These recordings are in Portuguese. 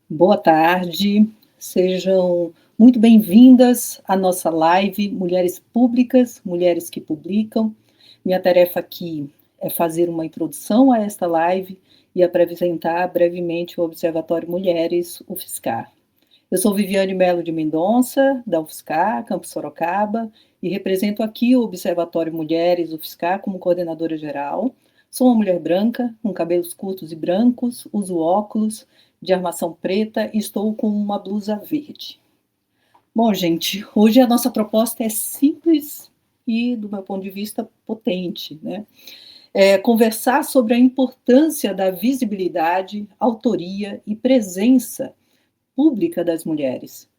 Boa tarde, sejam muito bem-vindas à nossa live Mulheres Públicas, Mulheres que Publicam. Minha tarefa aqui é fazer uma introdução a esta live e apresentar brevemente o Observatório Mulheres, UFSCar. Eu sou Viviane Melo de Mendonça, da UFSCar, Campus Sorocaba, e represento aqui o Observatório Mulheres, UFSCar, como coordenadora geral. Sou uma mulher branca, com cabelos curtos e brancos, uso óculos de armação preta e estou com uma blusa verde. Bom, gente, hoje a nossa proposta é simples e, do meu ponto de vista, potente, né? Conversar sobre a importância da visibilidade, autoria e presença pública das mulheres.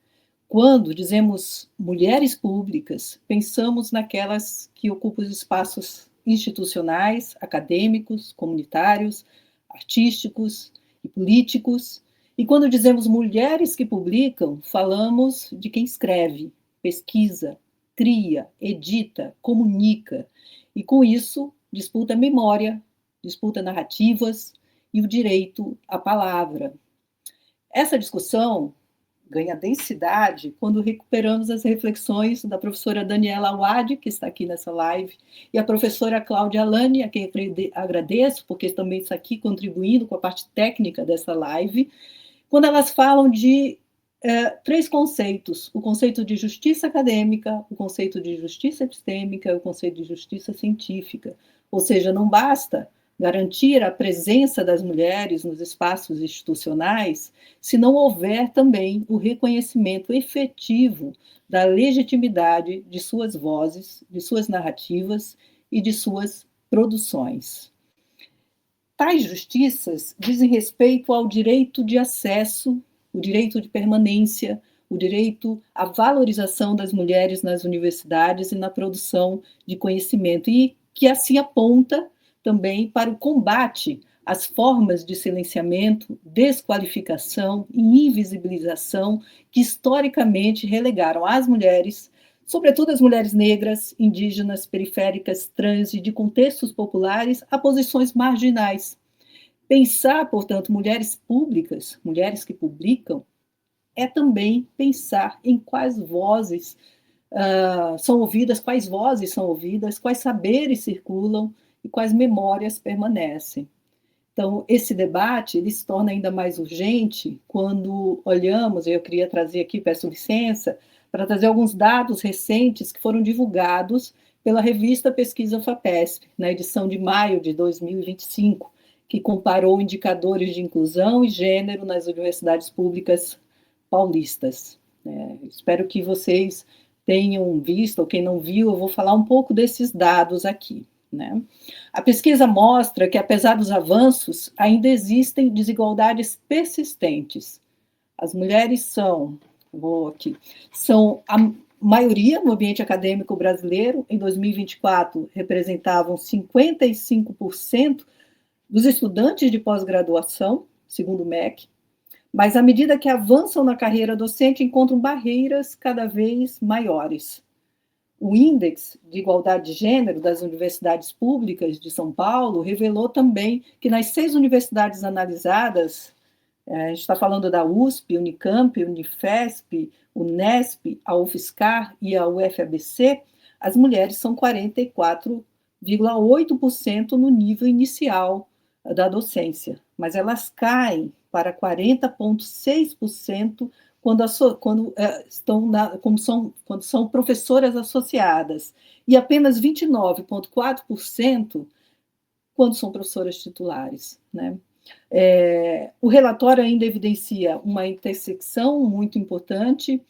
Quando dizemos mulheres públicas, pensamos naquelas que ocupam os espaços institucionais, acadêmicos, comunitários, artísticos e políticos. E quando dizemos mulheres que publicam, falamos de quem escreve, pesquisa, cria, edita, comunica. E com isso, disputa memória, disputa narrativas e o direito à palavra. Essa discussão ganha densidade quando recuperamos as reflexões da professora Daniela Awad, que está aqui nessa live, e a professora Cláudia Alani, a quem agradeço, porque também está aqui contribuindo com a parte técnica dessa live, quando elas falam de três conceitos: o conceito de justiça acadêmica, o conceito de justiça epistêmica e o conceito de justiça científica. Ou seja, não basta garantir a presença das mulheres nos espaços institucionais se não houver também o reconhecimento efetivo da legitimidade de suas vozes, de suas narrativas e de suas produções. Tais justiças dizem respeito ao direito de acesso, o direito de permanência, o direito à valorização das mulheres nas universidades e na produção de conhecimento, e que assim aponta também para o combate às formas de silenciamento, desqualificação e invisibilização que historicamente relegaram as mulheres, sobretudo as mulheres negras, indígenas, periféricas, trans e de contextos populares, a posições marginais. Pensar, portanto, mulheres públicas, mulheres que publicam, é também pensar em quais vozes são ouvidas, quais saberes circulam e quais memórias permanecem. Então, esse debate ele se torna ainda mais urgente quando olhamos, eu queria trazer aqui, peço licença, para trazer alguns dados recentes que foram divulgados pela revista Pesquisa FAPESP, na edição de maio de 2025, que comparou indicadores de inclusão e gênero nas universidades públicas paulistas. Espero que vocês tenham visto, ou quem não viu, eu vou falar um pouco desses dados aqui. Né? A pesquisa mostra que, apesar dos avanços, ainda existem desigualdades persistentes. As mulheres são a maioria no ambiente acadêmico brasileiro. Em 2024, representavam 55% dos estudantes de pós-graduação, segundo o MEC, mas à medida que avançam na carreira docente, encontram barreiras cada vez maiores. O Índice de Igualdade de Gênero das Universidades Públicas de São Paulo revelou também que nas 6 universidades analisadas, a gente está falando da USP, Unicamp, Unifesp, Unesp, a UFSCar e a UFABC, as mulheres são 44,8% no nível inicial da docência, mas elas caem para 40,6% quando são professoras associadas, e apenas 29,4% quando são professoras titulares. Né? O relatório ainda evidencia uma intersecção muito importante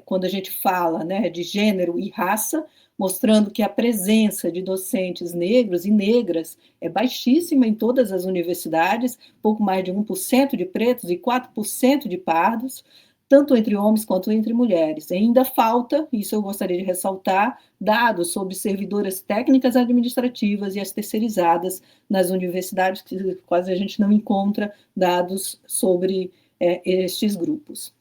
quando a gente fala, né, de gênero e raça, mostrando que a presença de docentes negros e negras é baixíssima em todas as universidades, pouco mais de 1% de pretos e 4% de pardos, tanto entre homens quanto entre mulheres. E ainda falta, isso eu gostaria de ressaltar, dados sobre servidoras técnicas administrativas e as terceirizadas nas universidades, que quase a gente não encontra dados sobre estes grupos.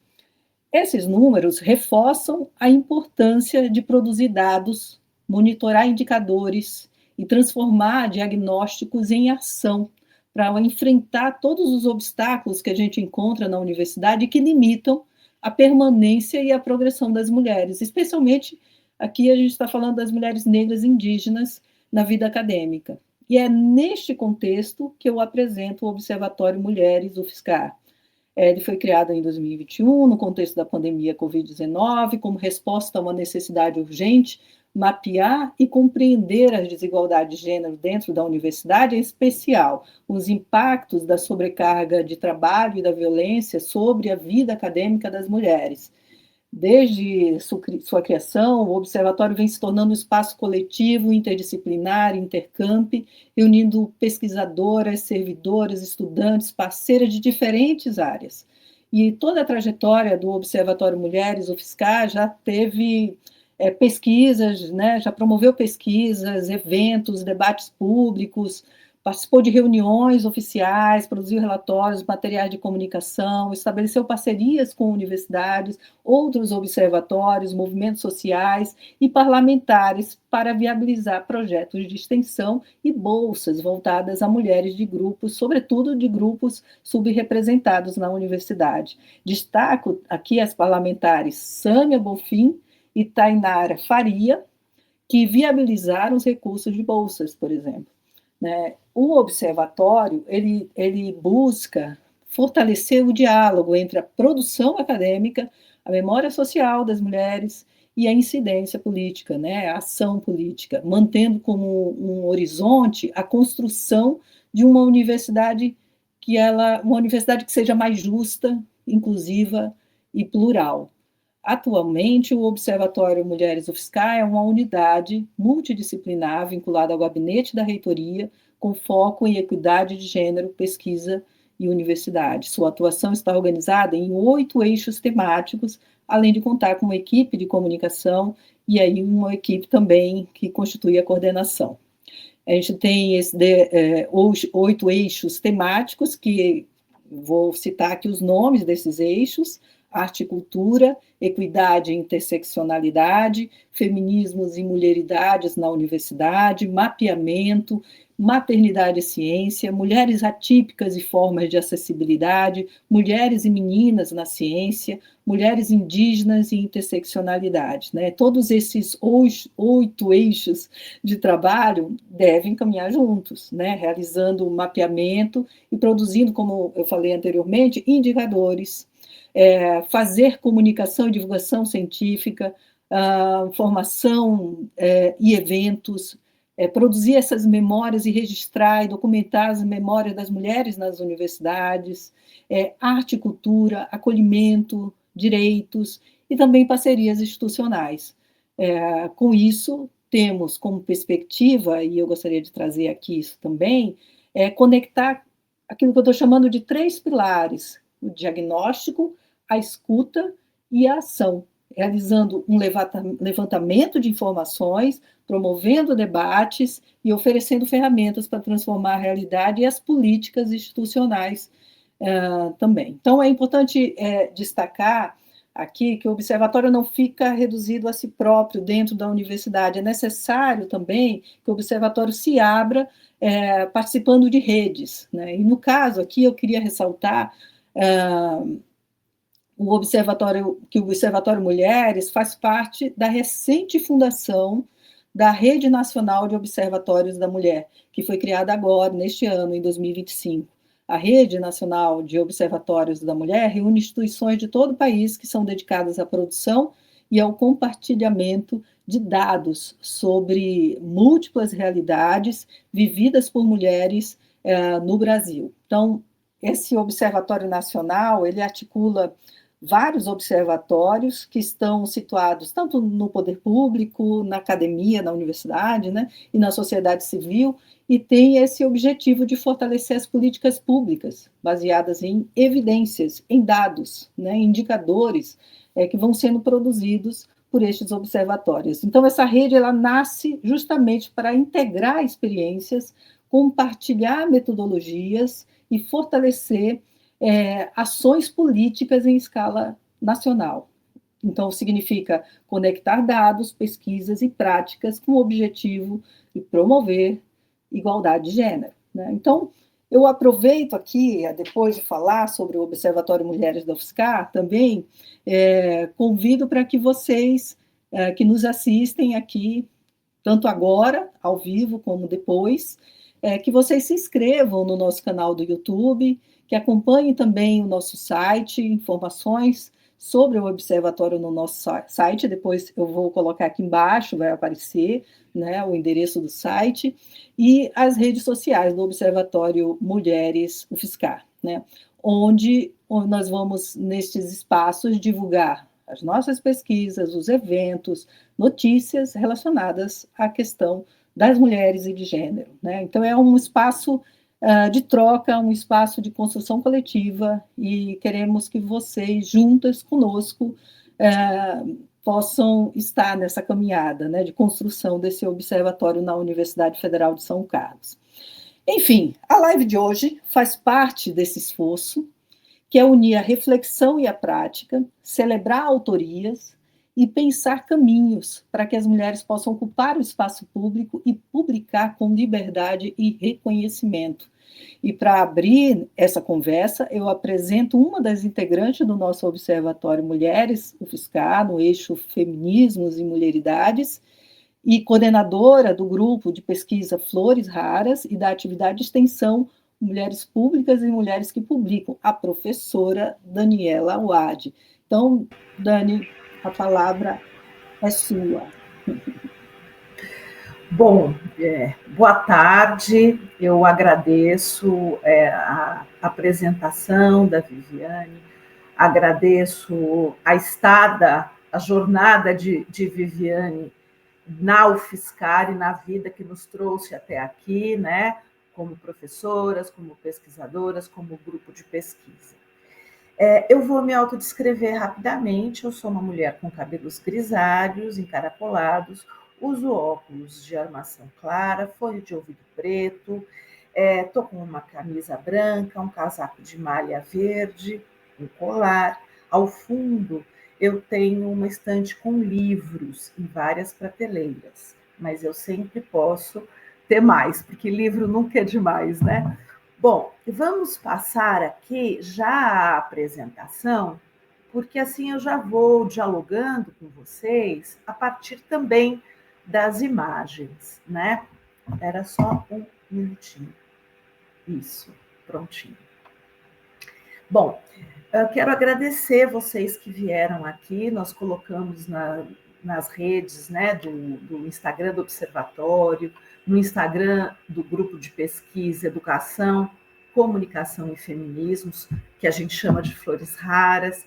Esses números reforçam a importância de produzir dados, monitorar indicadores e transformar diagnósticos em ação para enfrentar todos os obstáculos que a gente encontra na universidade que limitam a permanência e a progressão das mulheres, especialmente aqui a gente está falando das mulheres negras e indígenas na vida acadêmica. E é neste contexto que eu apresento o Observatório Mulheres UFSCar. Ele foi criado em 2021, no contexto da pandemia Covid-19, como resposta a uma necessidade urgente, mapear e compreender as desigualdades de gênero dentro da universidade, em especial os impactos da sobrecarga de trabalho e da violência sobre a vida acadêmica das mulheres. Desde sua criação, o Observatório vem se tornando um espaço coletivo, interdisciplinar, intercamp, reunindo pesquisadoras, servidoras, estudantes, parceiras de diferentes áreas. E toda a trajetória do Observatório Mulheres, UFSCar, já teve pesquisas, né, já promoveu pesquisas, eventos, debates públicos, participou de reuniões oficiais, produziu relatórios, materiais de comunicação, estabeleceu parcerias com universidades, outros observatórios, movimentos sociais e parlamentares para viabilizar projetos de extensão e bolsas voltadas a mulheres de grupos, sobretudo de grupos subrepresentados na universidade. Destaco aqui as parlamentares Sâmia Bonfim e Tainara Faria, que viabilizaram os recursos de bolsas, por exemplo. Né? O observatório ele busca fortalecer o diálogo entre a produção acadêmica, a memória social das mulheres e a incidência política, né? A ação política, mantendo como um horizonte a construção de uma universidade uma universidade que seja mais justa, inclusiva e plural. Atualmente, o Observatório Mulheres UFSCar é uma unidade multidisciplinar vinculada ao gabinete da reitoria, com foco em equidade de gênero, pesquisa e universidade. Sua atuação está organizada em 8 eixos temáticos, além de contar com uma equipe de comunicação e aí uma equipe também que constitui a coordenação. A gente tem 8 eixos temáticos, que vou citar aqui os nomes desses eixos: arte e cultura, equidade e interseccionalidade, feminismos e mulheridades na universidade, mapeamento, maternidade e ciência, mulheres atípicas e formas de acessibilidade, mulheres e meninas na ciência, mulheres indígenas e interseccionalidade. Né? Todos esses 8 eixos de trabalho devem caminhar juntos, né? Realizando o mapeamento e produzindo, como eu falei anteriormente, indicadores, fazer comunicação e divulgação científica, formação e eventos, produzir essas memórias e registrar e documentar as memórias das mulheres nas universidades, arte e cultura, acolhimento, direitos e também parcerias institucionais. Com isso, temos como perspectiva, e eu gostaria de trazer aqui isso também, conectar aquilo que eu estou chamando de 3 pilares: o diagnóstico, a escuta e a ação, realizando um levantamento de informações, promovendo debates e oferecendo ferramentas para transformar a realidade e as políticas institucionais também. Então, é importante destacar aqui que o observatório não fica reduzido a si próprio dentro da universidade. É necessário também que o observatório se abra participando de redes. Né? E, no caso aqui, eu queria ressaltar o Observatório Mulheres faz parte da recente fundação da Rede Nacional de Observatórios da Mulher, que foi criada agora, neste ano, em 2025. A Rede Nacional de Observatórios da Mulher reúne instituições de todo o país que são dedicadas à produção e ao compartilhamento de dados sobre múltiplas realidades vividas por mulheres no Brasil. Então, esse Observatório Nacional, ele articula vários observatórios que estão situados tanto no poder público, na academia, na universidade, né, e na sociedade civil, e tem esse objetivo de fortalecer as políticas públicas, baseadas em evidências, em dados, né, indicadores que vão sendo produzidos por estes observatórios. Então, essa rede ela nasce justamente para integrar experiências, compartilhar metodologias e fortalecer ações políticas em escala nacional. Então, significa conectar dados, pesquisas e práticas com o objetivo de promover igualdade de gênero. Né? Então, Eu aproveito aqui, depois de falar sobre o Observatório Mulheres da UFSCar, também convido para que vocês que nos assistem aqui, tanto agora, ao vivo, como depois, que vocês se inscrevam no nosso canal do YouTube, que acompanhem também o nosso site, informações sobre o observatório no nosso site, depois eu vou colocar aqui embaixo, vai aparecer, né, o endereço do site, e as redes sociais do Observatório Mulheres UFSCar, né, onde nós vamos, nestes espaços, divulgar as nossas pesquisas, os eventos, notícias relacionadas à questão das mulheres e de gênero, né? Então, é um espaço de troca, um espaço de construção coletiva, e queremos que vocês, juntas conosco, possam estar nessa caminhada, né, de construção desse observatório na Universidade Federal de São Carlos. Enfim, a live de hoje faz parte desse esforço, que é unir a reflexão e a prática, celebrar autorias e pensar caminhos para que as mulheres possam ocupar o espaço público e publicar com liberdade e reconhecimento. E para abrir essa conversa, eu apresento uma das integrantes do nosso Observatório Mulheres, UFSCar, no eixo Feminismos e Mulheridades, e coordenadora do grupo de pesquisa Flores Raras e da atividade de extensão Mulheres Públicas e Mulheres que Publicam, a professora Daniela Wade. Então, Dani, a palavra é sua. Bom, boa tarde, eu agradeço a apresentação da Viviane, agradeço a estada, a jornada de Viviane na UFSCar e na vida que nos trouxe até aqui, né? Como professoras, como pesquisadoras, como grupo de pesquisa. Eu vou me autodescrever rapidamente. Eu sou uma mulher com cabelos grisalhos, encaracolados, uso óculos de armação clara, fone de ouvido preto, estou com uma camisa branca, um casaco de malha verde, um colar. Ao fundo, eu tenho uma estante com livros em várias prateleiras, mas eu sempre posso ter mais, porque livro nunca é demais, né? Bom, vamos passar aqui já a apresentação, porque assim eu já vou dialogando com vocês a partir também das imagens, né? Era só um minutinho. Isso, prontinho. Bom, eu quero agradecer vocês que vieram aqui. Nós colocamos nas redes, né, do Instagram do Observatório, no Instagram do grupo de pesquisa, educação, comunicação e feminismos, que a gente chama de Flores Raras,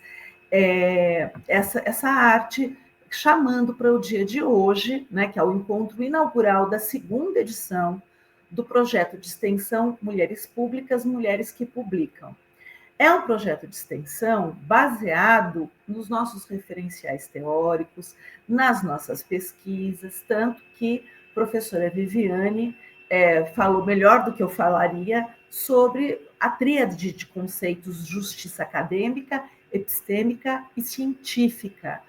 essa arte chamando para o dia de hoje, né, que é o encontro inaugural da segunda edição do projeto de extensão Mulheres Públicas, Mulheres que Publicam. É um projeto de extensão baseado nos nossos referenciais teóricos, nas nossas pesquisas, tanto que a professora Viviane falou melhor do que eu falaria sobre a tríade de conceitos justiça acadêmica, epistêmica e científica.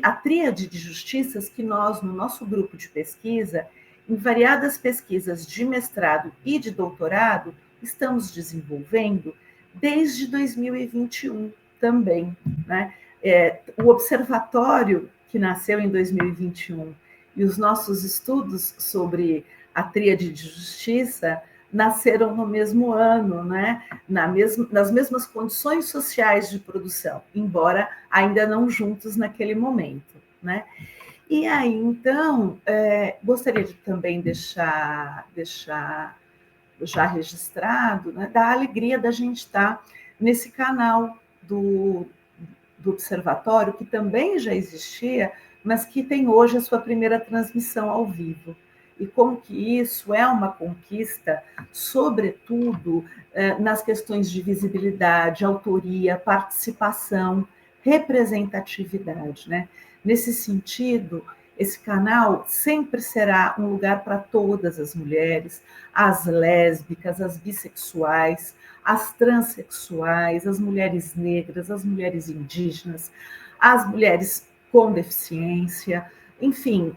A tríade de justiças que nós, no nosso grupo de pesquisa, em variadas pesquisas de mestrado e de doutorado, estamos desenvolvendo desde 2021 também, né? O observatório que nasceu em 2021 e os nossos estudos sobre a tríade de justiça nasceram no mesmo ano, né? Nas mesmas condições sociais de produção, embora ainda não juntos naquele momento, né? E aí, então, gostaria de também deixar já registrado, né, da alegria da gente estar nesse canal do Observatório, que também já existia, mas que tem hoje a sua primeira transmissão ao vivo. E como que isso é uma conquista, sobretudo nas questões de visibilidade, autoria, participação, representatividade, né? Nesse sentido, esse canal sempre será um lugar para todas as mulheres, as lésbicas, as bissexuais, as transexuais, as mulheres negras, as mulheres indígenas, as mulheres com deficiência, enfim,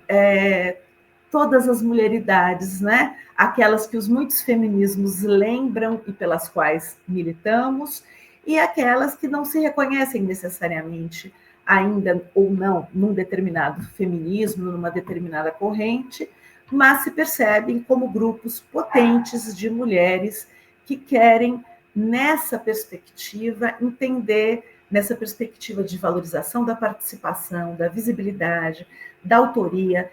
todas as mulheridades, né? Aquelas que os muitos feminismos lembram e pelas quais militamos, e aquelas que não se reconhecem necessariamente ainda ou não num determinado feminismo, numa determinada corrente, mas se percebem como grupos potentes de mulheres que querem, nessa perspectiva, entender, nessa perspectiva de valorização da participação, da visibilidade, da autoria,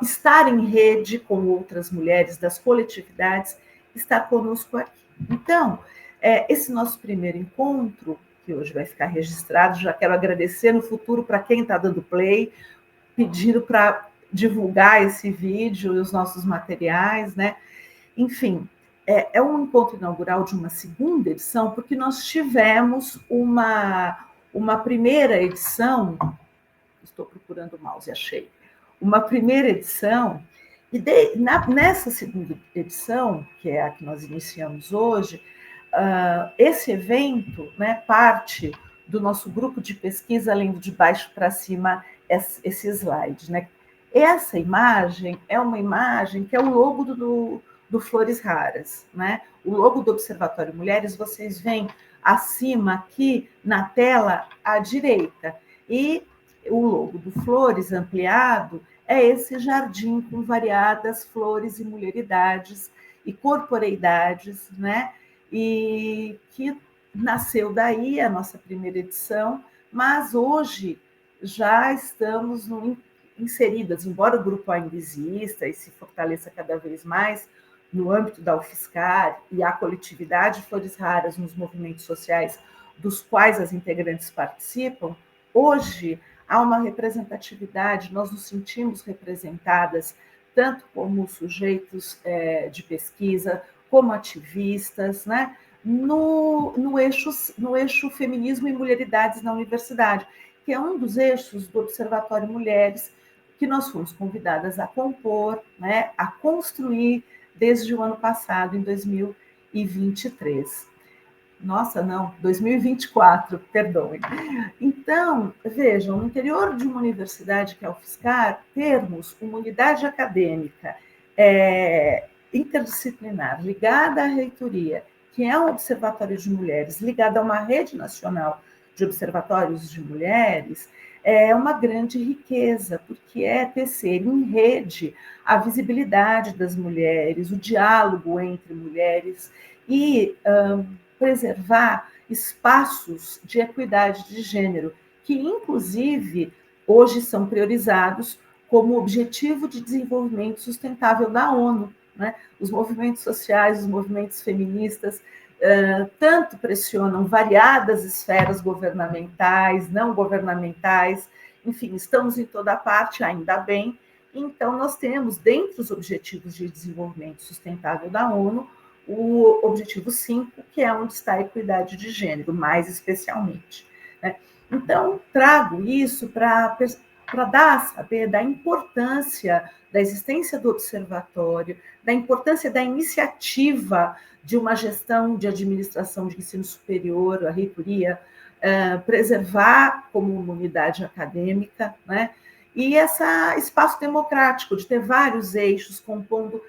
estar em rede com outras mulheres, das coletividades, estar conosco aqui. Então, esse nosso primeiro encontro, que hoje vai ficar registrado, já quero agradecer no futuro para quem está dando play, pedindo para divulgar esse vídeo e os nossos materiais, né? Enfim, é um encontro inaugural de uma segunda edição, porque nós tivemos uma primeira edição, estou procurando o mouse, achei, uma primeira edição, e nessa segunda edição, que é a que nós iniciamos hoje, esse evento, né, parte do nosso grupo de pesquisa, lendo de baixo para cima esse slide, né? Essa imagem é uma imagem que é o logo do Flores Raras, né? O logo do Observatório Mulheres, vocês veem acima aqui na tela à direita, e o logo do Flores ampliado é esse jardim com variadas flores e mulheridades e corporeidades, né? E que nasceu daí a nossa primeira edição, mas hoje já estamos inseridas, embora o grupo ainda exista e se fortaleça cada vez mais no âmbito da UFSCar e a coletividade Flores Raras nos movimentos sociais dos quais as integrantes participam, hoje há uma representatividade, nós nos sentimos representadas tanto como sujeitos de pesquisa, como ativistas, né? no eixo feminismo e mulheridades na universidade, que é um dos eixos do Observatório Mulheres, que nós fomos convidadas a compor, né, a construir desde o ano passado, em 2023. Nossa, não, 2024, perdoem. Então, vejam, no interior de uma universidade que é a UFSCar, termos uma unidade acadêmica interdisciplinar ligada à reitoria, que é um observatório de mulheres, ligada a uma rede nacional de observatórios de mulheres, é uma grande riqueza, porque é tecer em rede a visibilidade das mulheres, o diálogo entre mulheres e preservar espaços de equidade de gênero, que, inclusive, hoje são priorizados como objetivo de desenvolvimento sustentável da ONU. Né? Os movimentos sociais, os movimentos feministas, tanto pressionam variadas esferas governamentais, não governamentais, enfim, estamos em toda parte, ainda bem. Então, nós temos, dentre os Objetivos de Desenvolvimento Sustentável da ONU, o objetivo 5, que é onde está a equidade de gênero, mais especialmente. Né? Então, trago isso para dar a saber da importância da existência do observatório, da importância da iniciativa de uma gestão de administração de ensino superior, a reitoria, preservar como uma unidade acadêmica, né? E esse espaço democrático de ter vários eixos compondo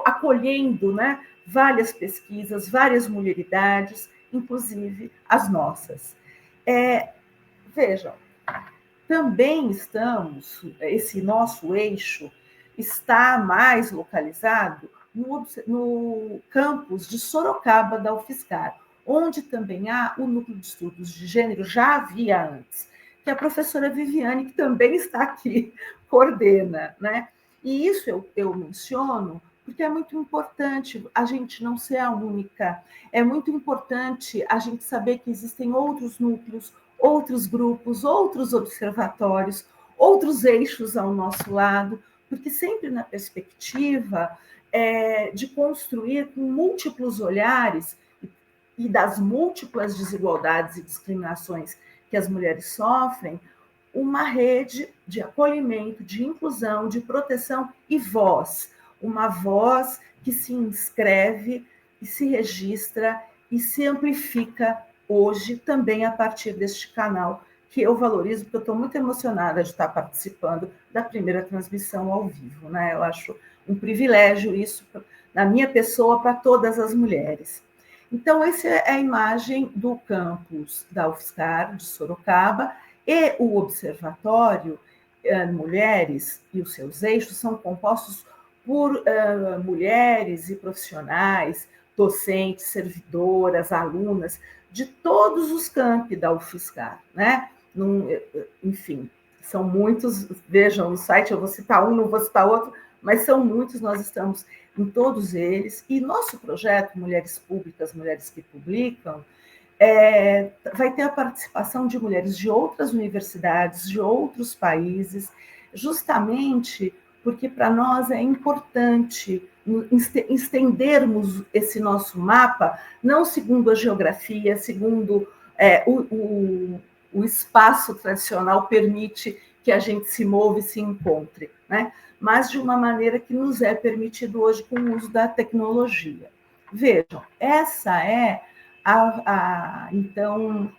acolhendo, né, várias pesquisas, várias mulheridades, inclusive as nossas. Vejam, também esse nosso eixo está mais localizado no campus de Sorocaba da UFSCar, onde também há o núcleo de estudos de gênero, já havia antes, que a professora Viviane, que também está aqui, coordena, né? E isso eu menciono porque é muito importante a gente não ser a única, é muito importante a gente saber que existem outros núcleos, outros grupos, outros observatórios, outros eixos ao nosso lado, porque sempre na perspectiva de construir com múltiplos olhares e das múltiplas desigualdades e discriminações que as mulheres sofrem, uma rede de acolhimento, de inclusão, de proteção e voz. Uma voz que se inscreve e se registra e se amplifica hoje também a partir deste canal que eu valorizo, porque eu estou muito emocionada de estar participando da primeira transmissão ao vivo, né? Eu acho um privilégio isso, na minha pessoa, para todas as mulheres. Então, essa é a imagem do campus da UFSCar, de Sorocaba, e o Observatório Mulheres e os seus eixos são compostos por mulheres e profissionais, docentes, servidoras, alunas, de todos os campi da UFSCar, né? Enfim, são muitos, vejam no site, eu vou citar um, não vou citar outro, mas são muitos, nós estamos em todos eles, e nosso projeto, Mulheres Públicas, Mulheres que Publicam, vai ter a participação de mulheres de outras universidades, de outros países, justamente porque para nós é importante estendermos esse nosso mapa, não segundo a geografia, segundo o espaço tradicional permite que a gente se mova e se encontre, né? Mas de uma maneira que nos é permitido hoje com o uso da tecnologia. Vejam, essa é então,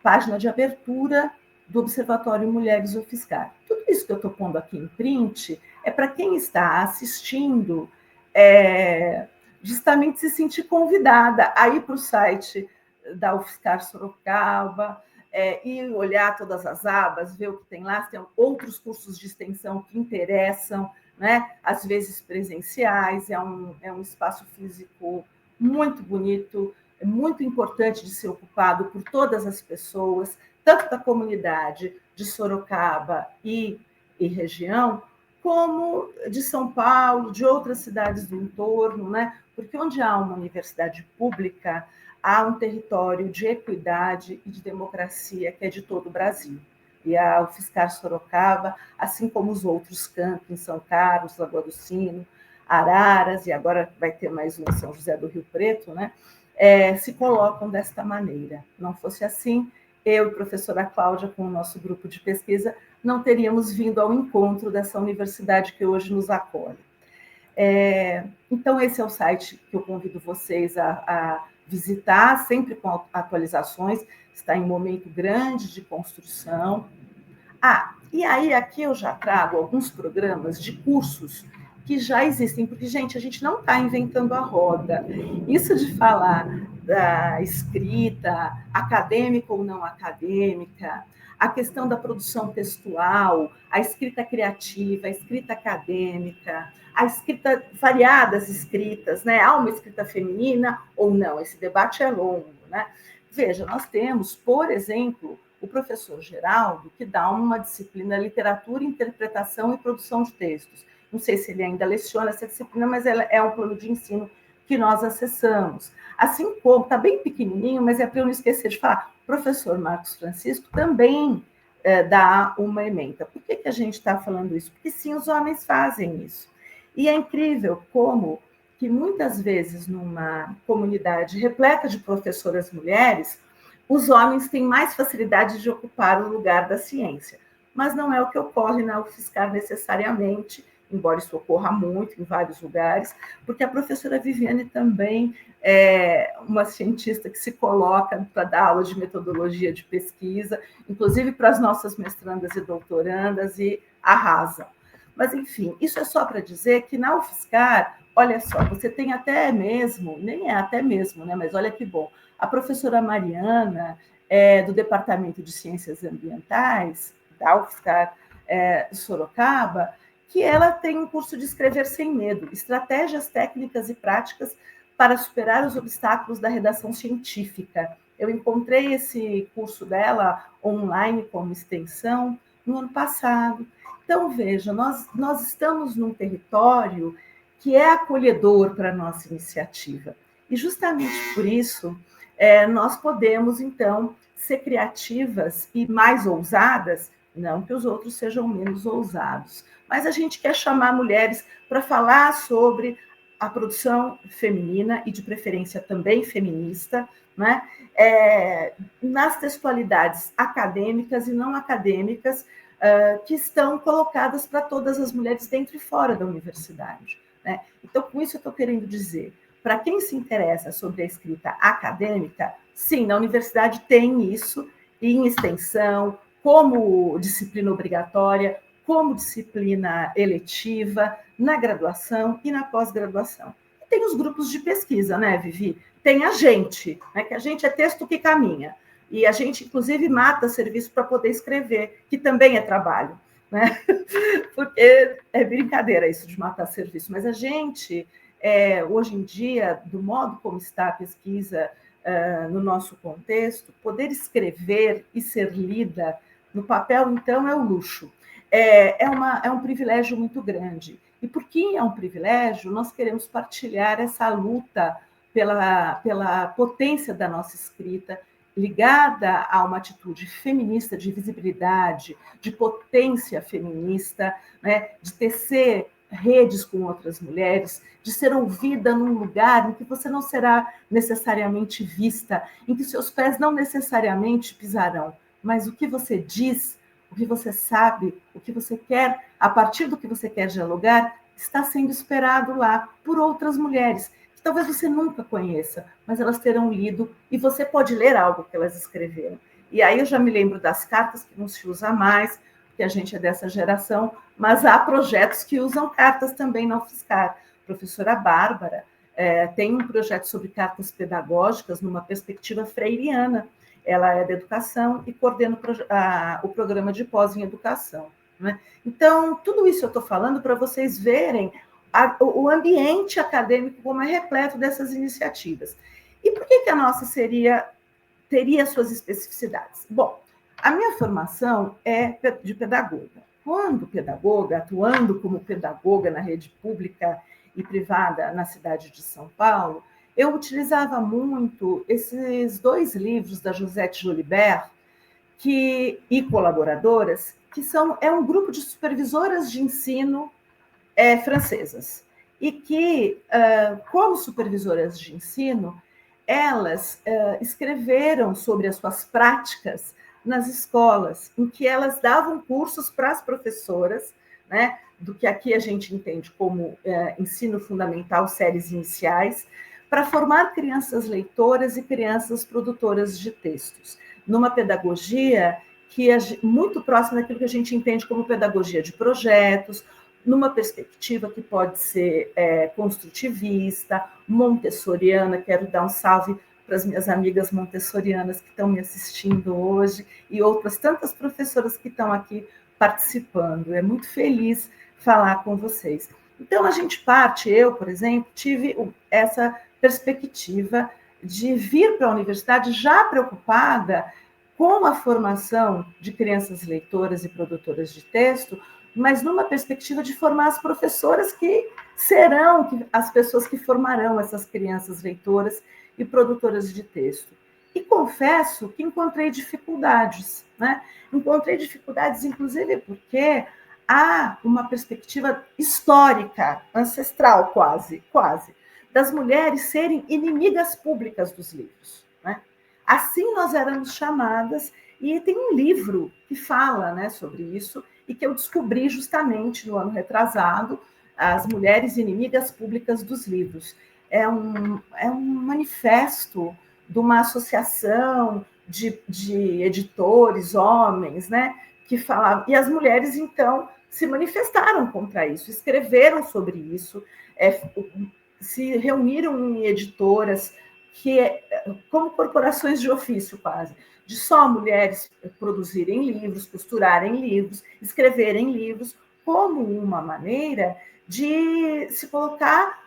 página de abertura do Observatório Mulheres UFSCar. Tudo isso que eu estou pondo aqui em print é para quem está assistindo justamente se sentir convidada a ir para o site da UFSCar Sorocaba e olhar todas as abas, ver o que tem lá, se tem outros cursos de extensão que interessam, né? Às vezes presenciais, é um espaço físico muito bonito, é muito importante de ser ocupado por todas as pessoas, tanto da comunidade de Sorocaba e região, como de São Paulo, de outras cidades do entorno, né? Porque onde há uma universidade pública, há um território de equidade e de democracia que é de todo o Brasil. E a UFSCar Sorocaba, assim como os outros campos, em São Carlos, Lagoa do Sino, Araras, e agora vai ter mais um em São José do Rio Preto, né? Se colocam desta maneira. Não fosse assim, eu e a professora Cláudia, com o nosso grupo de pesquisa, não teríamos vindo ao encontro dessa universidade que hoje nos acolhe. Então, esse é o site que eu convido vocês a visitar, sempre com atualizações, está em momento grande de construção. E aí aqui eu já trago alguns programas de cursos que já existem, porque, gente, a gente não está inventando a roda. Isso de falar da escrita, acadêmica ou não acadêmica, a questão da produção textual, a escrita criativa, a escrita acadêmica, a escrita, variadas escritas, né? Há uma escrita feminina ou não? Esse debate é longo, né? Veja, nós temos, por exemplo, o professor Geraldo, que dá uma disciplina literatura, interpretação e produção de textos. Não sei se ele ainda leciona essa disciplina, mas ela é um plano de ensino que nós acessamos. Assim como, está bem pequenininho, mas é para eu não esquecer de falar, o professor Marcos Francisco também dá uma ementa. Por que a gente está falando isso? Porque sim, os homens fazem isso. E é incrível como que muitas vezes numa comunidade repleta de professoras mulheres, os homens têm mais facilidade de ocupar o lugar da ciência. Mas não é o que ocorre na UFSCar necessariamente, embora isso ocorra muito em vários lugares, porque a professora Viviane também é uma cientista que se coloca para dar aula de metodologia de pesquisa, inclusive para as nossas mestrandas e doutorandas, e arrasa. Mas, enfim, isso é só para dizer que na UFSCar, olha só, você tem até mesmo, nem é até mesmo, né? Mas olha que bom, a professora Mariana, do Departamento de Ciências Ambientais, da UFSCar Sorocaba, que ela tem um curso de Escrever Sem Medo, estratégias técnicas e práticas para superar os obstáculos da redação científica. Eu encontrei esse curso dela online como extensão no ano passado. Então, veja, nós estamos num território que é acolhedor para a nossa iniciativa. E justamente por isso, nós podemos, então, ser criativas e mais ousadas, não que os outros sejam menos ousados, mas a gente quer chamar mulheres para falar sobre a produção feminina e, de preferência, também feminista, né? Nas textualidades acadêmicas e não acadêmicas, que estão colocadas para todas as mulheres dentro e fora da universidade, né? Então, com isso eu estou querendo dizer, para quem se interessa sobre a escrita acadêmica, sim, na universidade tem isso, em extensão, como disciplina obrigatória, como disciplina eletiva, na graduação e na pós-graduação. Tem os grupos de pesquisa, né, Vivi? Tem a gente, né, que a gente é texto que caminha. E a gente, inclusive, mata serviço para poder escrever, que também é trabalho, né? Porque é brincadeira isso de matar serviço. Mas a gente, hoje em dia, do modo como está a pesquisa no nosso contexto, poder escrever e ser lida no papel, então, é o luxo. É um privilégio muito grande. E porque é um privilégio, nós queremos partilhar essa luta pela potência da nossa escrita, ligada a uma atitude feminista de visibilidade, de potência feminista, né, de tecer redes com outras mulheres, de ser ouvida num lugar em que você não será necessariamente vista, em que seus pés não necessariamente pisarão, mas o que você diz, o que você sabe, o que você quer, a partir do que você quer dialogar, está sendo esperado lá por outras mulheres, que talvez você nunca conheça, mas elas terão lido e você pode ler algo que elas escreveram. E aí eu já me lembro das cartas que não se usa mais, porque a gente é dessa geração, mas há projetos que usam cartas também na UFSCar. A professora Bárbara tem um projeto sobre cartas pedagógicas numa perspectiva freiriana. Ela é da educação e coordena o programa de pós em educação, né? Então, tudo isso eu estou falando para vocês verem o ambiente acadêmico como é repleto dessas iniciativas. E por que a nossa teria suas especificidades? Bom, a minha formação é de pedagoga. Quando pedagoga, atuando como pedagoga na rede pública e privada na cidade de São Paulo, eu utilizava muito esses 2 livros da Josette Jolibert e colaboradoras, que é um grupo de supervisoras de ensino francesas. E que, como supervisoras de ensino, elas escreveram sobre as suas práticas nas escolas, em que elas davam cursos para as professoras, né, do que aqui a gente entende como ensino fundamental, séries iniciais, para formar crianças leitoras e crianças produtoras de textos, numa pedagogia que é muito próxima daquilo que a gente entende como pedagogia de projetos, numa perspectiva que pode ser construtivista, montessoriana. Quero dar um salve para as minhas amigas montessorianas que estão me assistindo hoje e outras tantas professoras que estão aqui participando. É muito feliz falar com vocês. Então, a gente eu, por exemplo, tive essa perspectiva de vir para a universidade já preocupada com a formação de crianças leitoras e produtoras de texto, mas numa perspectiva de formar as professoras que serão as pessoas que formarão essas crianças leitoras e produtoras de texto. E confesso que encontrei dificuldades, né? Encontrei dificuldades, inclusive, porque há uma perspectiva histórica, ancestral quase, das mulheres serem inimigas públicas dos livros, né? Assim nós éramos chamadas, e tem um livro que fala, né, sobre isso, e que eu descobri justamente no ano retrasado, As Mulheres Inimigas Públicas dos Livros. É um manifesto de uma associação de editores, homens, né, que falavam, e as mulheres, então, se manifestaram contra isso, escreveram sobre isso, se reuniram em editoras, como corporações de ofício quase, de só mulheres produzirem livros, costurarem livros, escreverem livros, como uma maneira de se colocar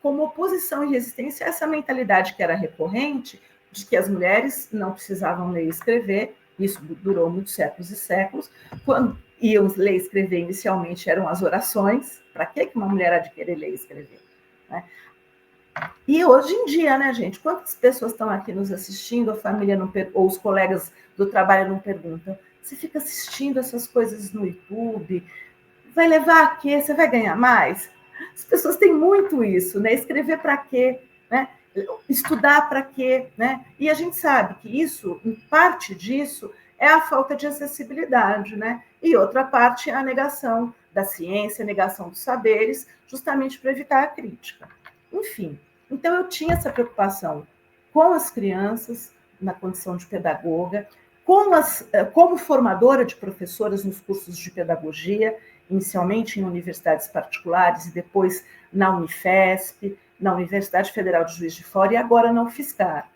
como oposição e resistência a essa mentalidade que era recorrente, de que as mulheres não precisavam ler e escrever. Isso durou muitos séculos e séculos. Quando iam ler e escrever, inicialmente eram as orações. Para que uma mulher há de querer ler e escrever, né? E hoje em dia, né, gente? Quantas pessoas estão aqui nos assistindo, a família não ou os colegas do trabalho não perguntam. Você fica assistindo essas coisas no YouTube, vai levar a quê? Você vai ganhar mais? As pessoas têm muito isso, né? Escrever para quê? Né? Estudar para quê? Né? E a gente sabe que isso, em parte disso, é a falta de acessibilidade, né? E outra parte é a negação da ciência, a negação dos saberes, justamente para evitar a crítica. Enfim, então eu tinha essa preocupação com as crianças, na condição de pedagoga, Como formadora de professoras nos cursos de pedagogia, inicialmente em universidades particulares e depois na Unifesp, na Universidade Federal de Juiz de Fora e agora na UFSCar.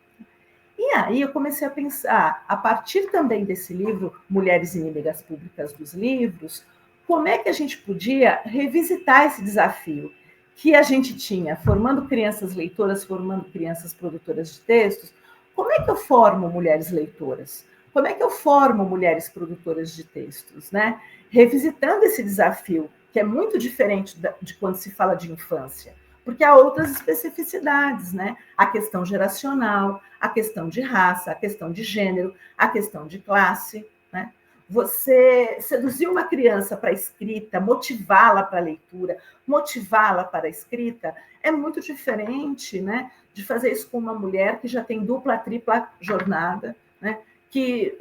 E aí eu comecei a pensar, a partir também desse livro, Mulheres Inimigas Públicas dos Livros, como é que a gente podia revisitar esse desafio que a gente tinha, formando crianças leitoras, formando crianças produtoras de textos. Como é que eu formo mulheres leitoras? Como é que eu formo mulheres produtoras de textos, né? Revisitando esse desafio, que é muito diferente de quando se fala de infância, porque há outras especificidades, né? A questão geracional, a questão de raça, a questão de gênero, a questão de classe, né? Você seduzir uma criança para a escrita, motivá-la para a leitura, motivá-la para a escrita, é muito diferente, né, de fazer isso com uma mulher que já tem dupla, tripla jornada, né, que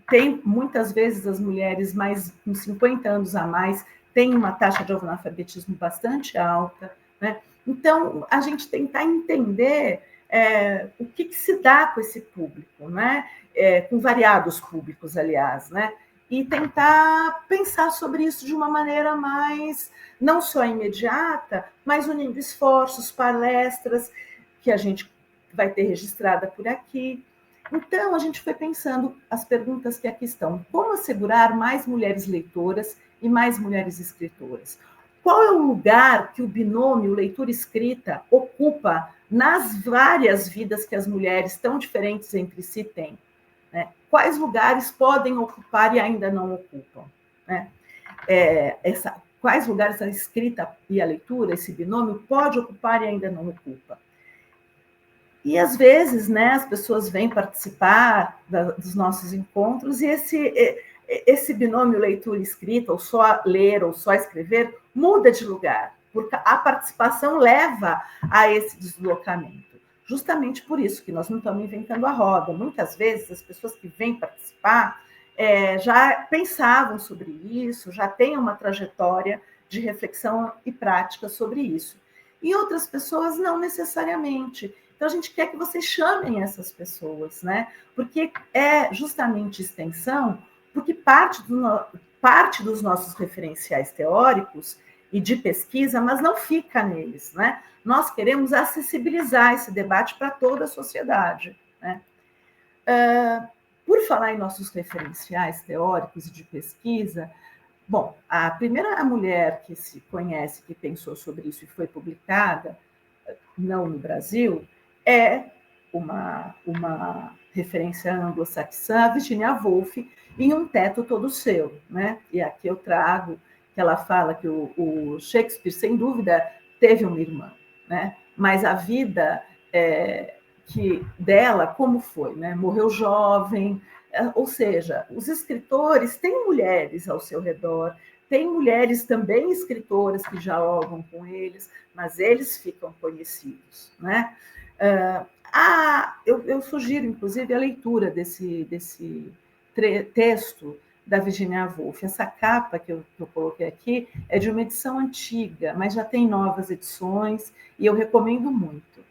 tem, muitas vezes, as mulheres mais com 50 anos a mais, têm uma taxa de analfabetismo bastante alta, né? Então, a gente tentar entender o que se dá com esse público, né? Com variados públicos, aliás, né? E tentar pensar sobre isso de uma maneira mais, não só imediata, mas unindo esforços, palestras, que a gente vai ter registrada por aqui. Então, a gente foi pensando as perguntas que aqui estão. Como assegurar mais mulheres leitoras e mais mulheres escritoras? Qual é o lugar que o binômio leitura-escrita ocupa nas várias vidas que as mulheres tão diferentes entre si têm? Né? Quais lugares podem ocupar e ainda não ocupam? Né? Quais lugares a escrita e a leitura, esse binômio, pode ocupar e ainda não ocupa? E, às vezes, né, as pessoas vêm participar dos nossos encontros e esse binômio leitura-escrita, ou só ler ou só escrever, muda de lugar, porque a participação leva a esse deslocamento. Justamente por isso que nós não estamos inventando a roda. Muitas vezes, as pessoas que vêm participar já pensavam sobre isso, já têm uma trajetória de reflexão e prática sobre isso. E outras pessoas não necessariamente. Então, a gente quer que vocês chamem essas pessoas, né? Porque é justamente extensão, porque parte dos nossos referenciais teóricos e de pesquisa, mas não fica neles, né? Nós queremos acessibilizar esse debate para toda a sociedade, né? Por falar em nossos referenciais teóricos e de pesquisa, bom, a primeira mulher que se conhece, que pensou sobre isso e foi publicada, não no Brasil, é uma referência anglo-saxã, Virginia Woolf, em Um Teto Todo Seu, né? E aqui eu trago que ela fala que o Shakespeare, sem dúvida, teve uma irmã, né? Mas a vida dela, como foi, né? Morreu jovem, ou seja, os escritores têm mulheres ao seu redor, tem mulheres também escritoras que dialogam com eles, mas eles ficam conhecidos, né? Eu sugiro, inclusive, a leitura desse texto da Virginia Woolf. Essa capa que eu coloquei aqui é de uma edição antiga, mas já tem novas edições e eu recomendo muito.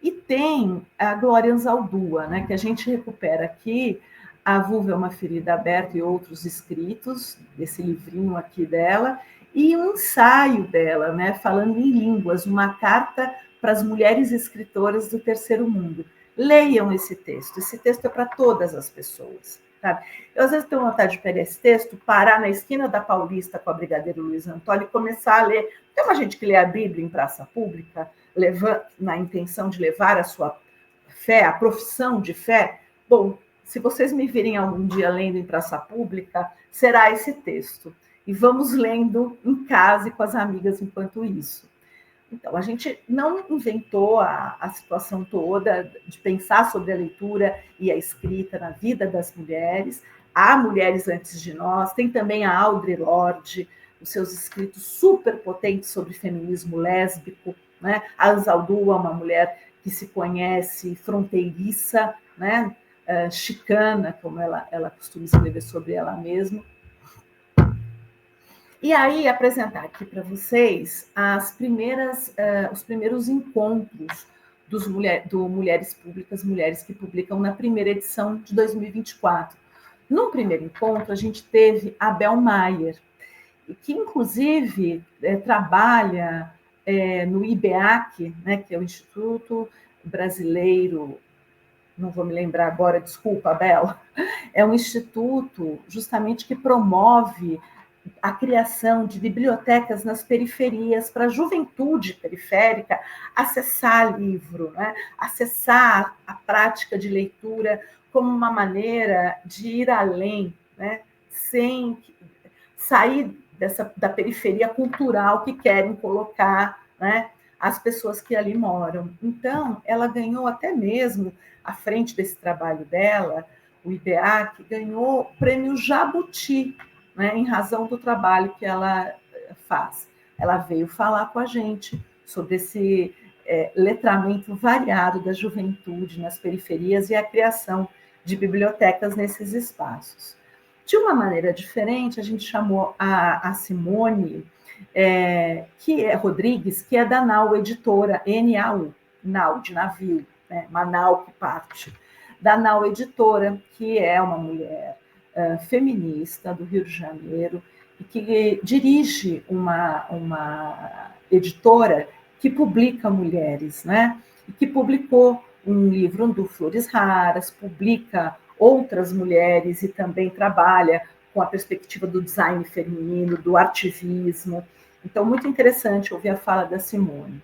E tem a Glória Anzaldúa, né, que a gente recupera aqui, A Vulva é uma Ferida Aberta e outros escritos, desse livrinho aqui dela, e um ensaio dela, né, falando em línguas, uma carta para as mulheres escritoras do terceiro mundo. Leiam esse texto é para todas as pessoas. Sabe? Eu, às vezes, tenho vontade de pegar esse texto, parar na esquina da Paulista com a Brigadeiro Luiz Antônio e começar a ler. Tem uma gente que lê a Bíblia em praça pública, na intenção de levar a sua fé, a profissão de fé. Bom, se vocês me virem algum dia lendo em praça pública, será esse texto. E vamos lendo em casa e com as amigas enquanto isso. Então, a gente não inventou a situação toda de pensar sobre a leitura e a escrita na vida das mulheres. Há mulheres antes de nós, tem também a Audre Lorde, os seus escritos super potentes sobre feminismo lésbico, né? A Anzaldúa, uma mulher que se conhece fronteiriça, né? Chicana, como ela costuma escrever sobre ela mesma. E aí, apresentar aqui para vocês os primeiros encontros do Mulheres Públicas, Mulheres que Publicam, na primeira edição de 2024. No primeiro encontro, a gente teve a Bel Maier, que, inclusive, trabalha no IBEAC, né, que é o Instituto Brasileiro, não vou me lembrar agora, desculpa, Bel, é um instituto justamente que promove a criação de bibliotecas nas periferias para a juventude periférica acessar livro, né? Acessar a prática de leitura como uma maneira de ir além, né? Sem sair da periferia cultural que querem colocar, né? As pessoas que ali moram. Então, ela ganhou até mesmo, à frente desse trabalho dela, o IDEAC ganhou o prêmio Jabuti, né, em razão do trabalho que ela faz. Ela veio falar com a gente sobre esse letramento variado da juventude nas periferias e a criação de bibliotecas nesses espaços. De uma maneira diferente, a gente chamou a Simone que é Rodrigues, que é da Nau Editora, NAU, Nau de navio, né, Manaus que parte, da Nau Editora, que é uma mulher feminista do Rio de Janeiro, e que dirige uma editora que publica mulheres, né? E que publicou um livro do Flores Raras, publica outras mulheres e também trabalha com a perspectiva do design feminino, do artivismo. Então, muito interessante ouvir a fala da Simone.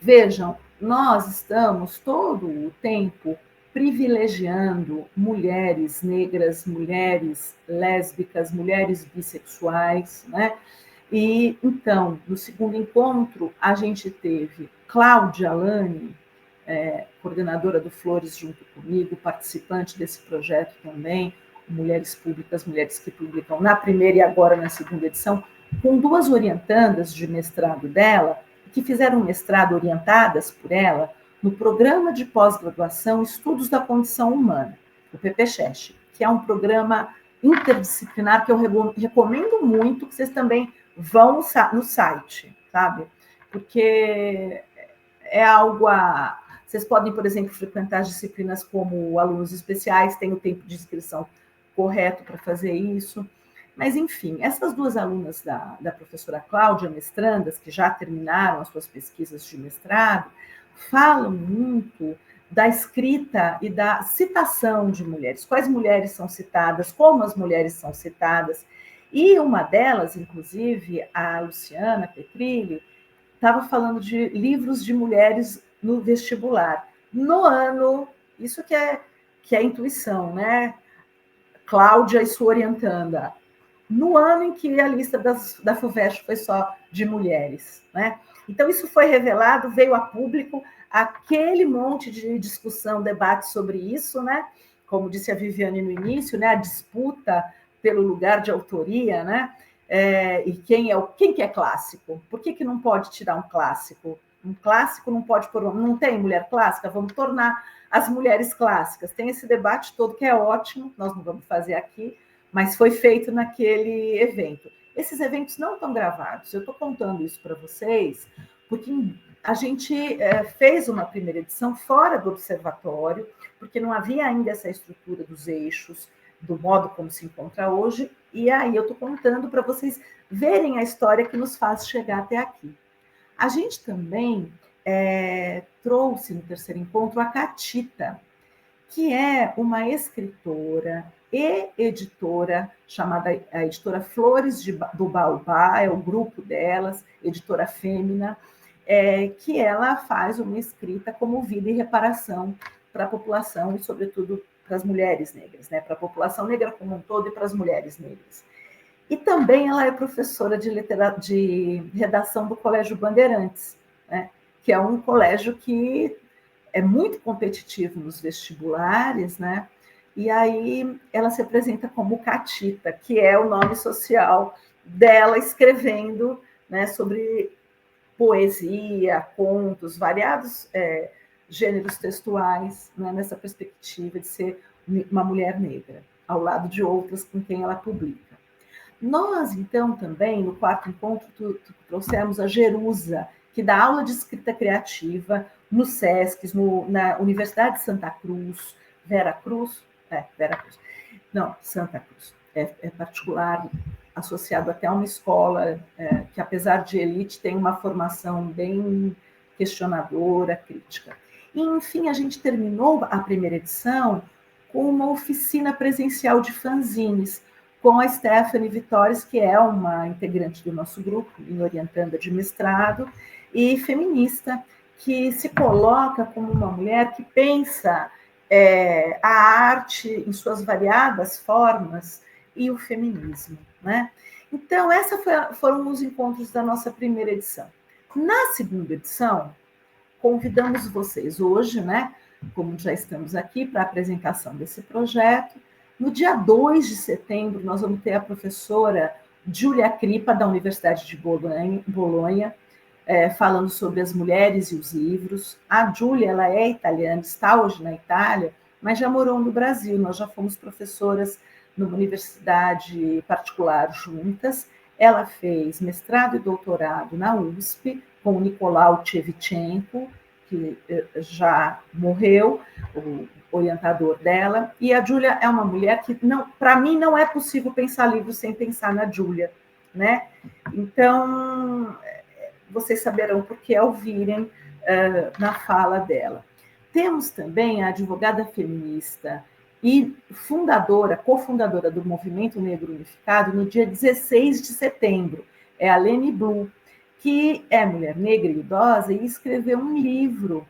Vejam, nós estamos todo o tempo privilegiando mulheres negras, mulheres lésbicas, mulheres bissexuais, né? E então, no segundo encontro, a gente teve Cláudia Lani, coordenadora do Flores junto comigo, participante desse projeto também, Mulheres Públicas, Mulheres que Publicam, na primeira e agora na segunda edição, com duas orientandas de mestrado dela, que fizeram mestrado orientadas por ela no Programa de Pós-Graduação Estudos da Condição Humana, o PPChest, que é um programa interdisciplinar que eu recomendo muito que vocês também vão no site, sabe? Porque é algo a... Vocês podem, por exemplo, frequentar disciplinas como alunos especiais, tem o tempo de inscrição correto para fazer isso. Mas, enfim, essas duas alunas da professora Cláudia, mestrandas, que já terminaram as suas pesquisas de mestrado, falam muito da escrita e da citação de mulheres, quais mulheres são citadas, como as mulheres são citadas. E uma delas, inclusive, a Luciana Petrilli, estava falando de livros de mulheres no vestibular. No ano, isso que é intuição, né? Cláudia e sua orientanda. No ano em que a lista da FUVEST foi só de mulheres, né? Então, isso foi revelado, veio a público, aquele monte de discussão, debate sobre isso, né? Como disse a Viviane no início, né? A disputa pelo lugar de autoria, né? E quem que é clássico? Por que não pode tirar um clássico? Um clássico não pode pôr... Não tem mulher clássica? Vamos tornar as mulheres clássicas. Tem esse debate todo que é ótimo, nós não vamos fazer aqui, mas foi feito naquele evento. Esses eventos não estão gravados. Eu estou contando isso para vocês porque a gente fez uma primeira edição fora do observatório, porque não havia ainda essa estrutura dos eixos, do modo como se encontra hoje, e aí eu estou contando para vocês verem a história que nos faz chegar até aqui. A gente também trouxe no terceiro encontro a Catita, que é uma escritora e editora, chamada a editora Flores do Baobá, é o grupo delas, editora fêmea, que ela faz uma escrita como vida e reparação para a população e, sobretudo, para as mulheres negras, né? Para a população negra como um todo e para as mulheres negras. E também ela é professora de redação do Colégio Bandeirantes, né? Que é um colégio que é muito competitivo nos vestibulares, né? E aí ela se apresenta como Catita, que é o nome social dela, escrevendo, né, sobre poesia, contos, variados gêneros textuais, né, nessa perspectiva de ser uma mulher negra, ao lado de outras com quem ela publica. Nós, então, também, no quarto encontro, trouxemos a Jerusa, que dá aula de escrita criativa no SESC, na Universidade de Santa Cruz, Vera Cruz, Não, Santa Cruz. É particular, associado até a uma escola que, apesar de elite, tem uma formação bem questionadora, crítica. E, enfim, a gente terminou a primeira edição com uma oficina presencial de fanzines, com a Stephanie Vitores, que é uma integrante do nosso grupo, em orientanda de mestrado, e feminista, que se coloca como uma mulher que pensa a arte em suas variadas formas e o feminismo, né? Então, esses foram os encontros da nossa primeira edição. Na segunda edição, convidamos vocês hoje, né, como já estamos aqui, para a apresentação desse projeto. No dia 2 de setembro, nós vamos ter a professora Giulia Cripa, da Universidade de Bolonha, falando sobre as mulheres e os livros. A Giulia, ela é italiana, está hoje na Itália, mas já morou no Brasil. Nós já fomos professoras numa universidade particular juntas. Ela fez mestrado e doutorado na USP, com o Nicolau Tchevchenko, que já morreu, o orientador dela. E a Giulia é uma mulher que, para mim, não é possível pensar livro sem pensar na Giulia, né? Então, vocês saberão por que ouvirem na fala dela. Temos também a advogada feminista e cofundadora do Movimento Negro Unificado, no dia 16 de setembro, é a Leni Blue, que é mulher negra e idosa e escreveu um livro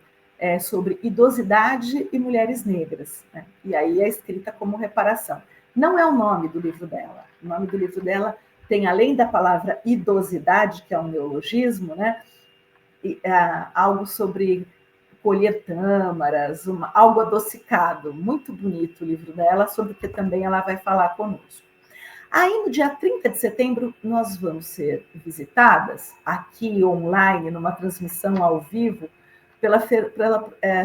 sobre idosidade e mulheres negras, né? E aí é escrita como reparação. Não é o nome do livro dela. O nome do livro dela tem, além da palavra idosidade, que é um neologismo, né, algo sobre colher tâmaras, algo adocicado. Muito bonito o livro dela, sobre o que também ela vai falar conosco. Aí, no dia 30 de setembro, nós vamos ser visitadas, aqui online, numa transmissão ao vivo, pela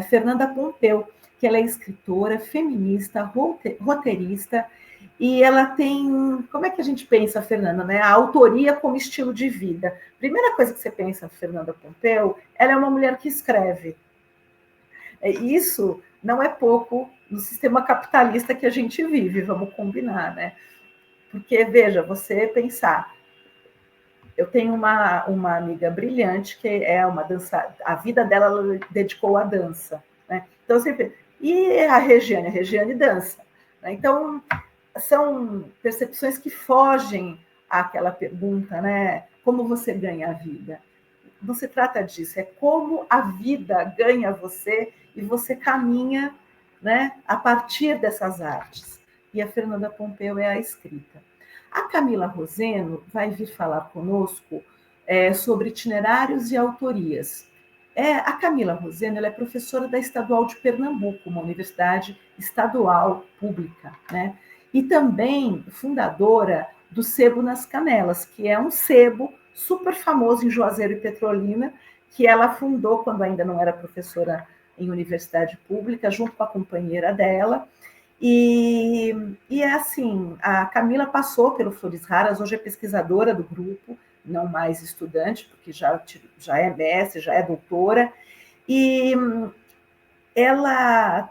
Fernanda Pompeu, que ela é escritora, feminista, roteirista, e ela tem... Como é que a gente pensa, Fernanda, né? A autoria como estilo de vida. Primeira coisa que você pensa, Fernanda Pompeu, ela é uma mulher que escreve. Isso não é pouco no sistema capitalista que a gente vive, vamos combinar, né? Porque, veja, você pensar... Eu tenho uma amiga brilhante que é uma dança... A vida dela ela dedicou à dança, né? Então, eu sempre... E a Regiane dança, né? Então, são percepções que fogem àquela pergunta, né? Como você ganha a vida? Não se trata disso, é como a vida ganha você e você caminha, né, a partir dessas artes. E a Fernanda Pompeu é a escrita. A Camila Roseno vai vir falar conosco sobre itinerários e autorias. A Camila Roseno ela é professora da Estadual de Pernambuco, uma universidade estadual pública, né? E também fundadora do Sebo nas Canelas, que é um sebo super famoso em Juazeiro e Petrolina, que ela fundou quando ainda não era professora em universidade pública, junto com a companheira dela. E é assim, a Camila passou pelo Flores Raras, hoje é pesquisadora do grupo, não mais estudante, porque já é mestre, já é doutora, e ela,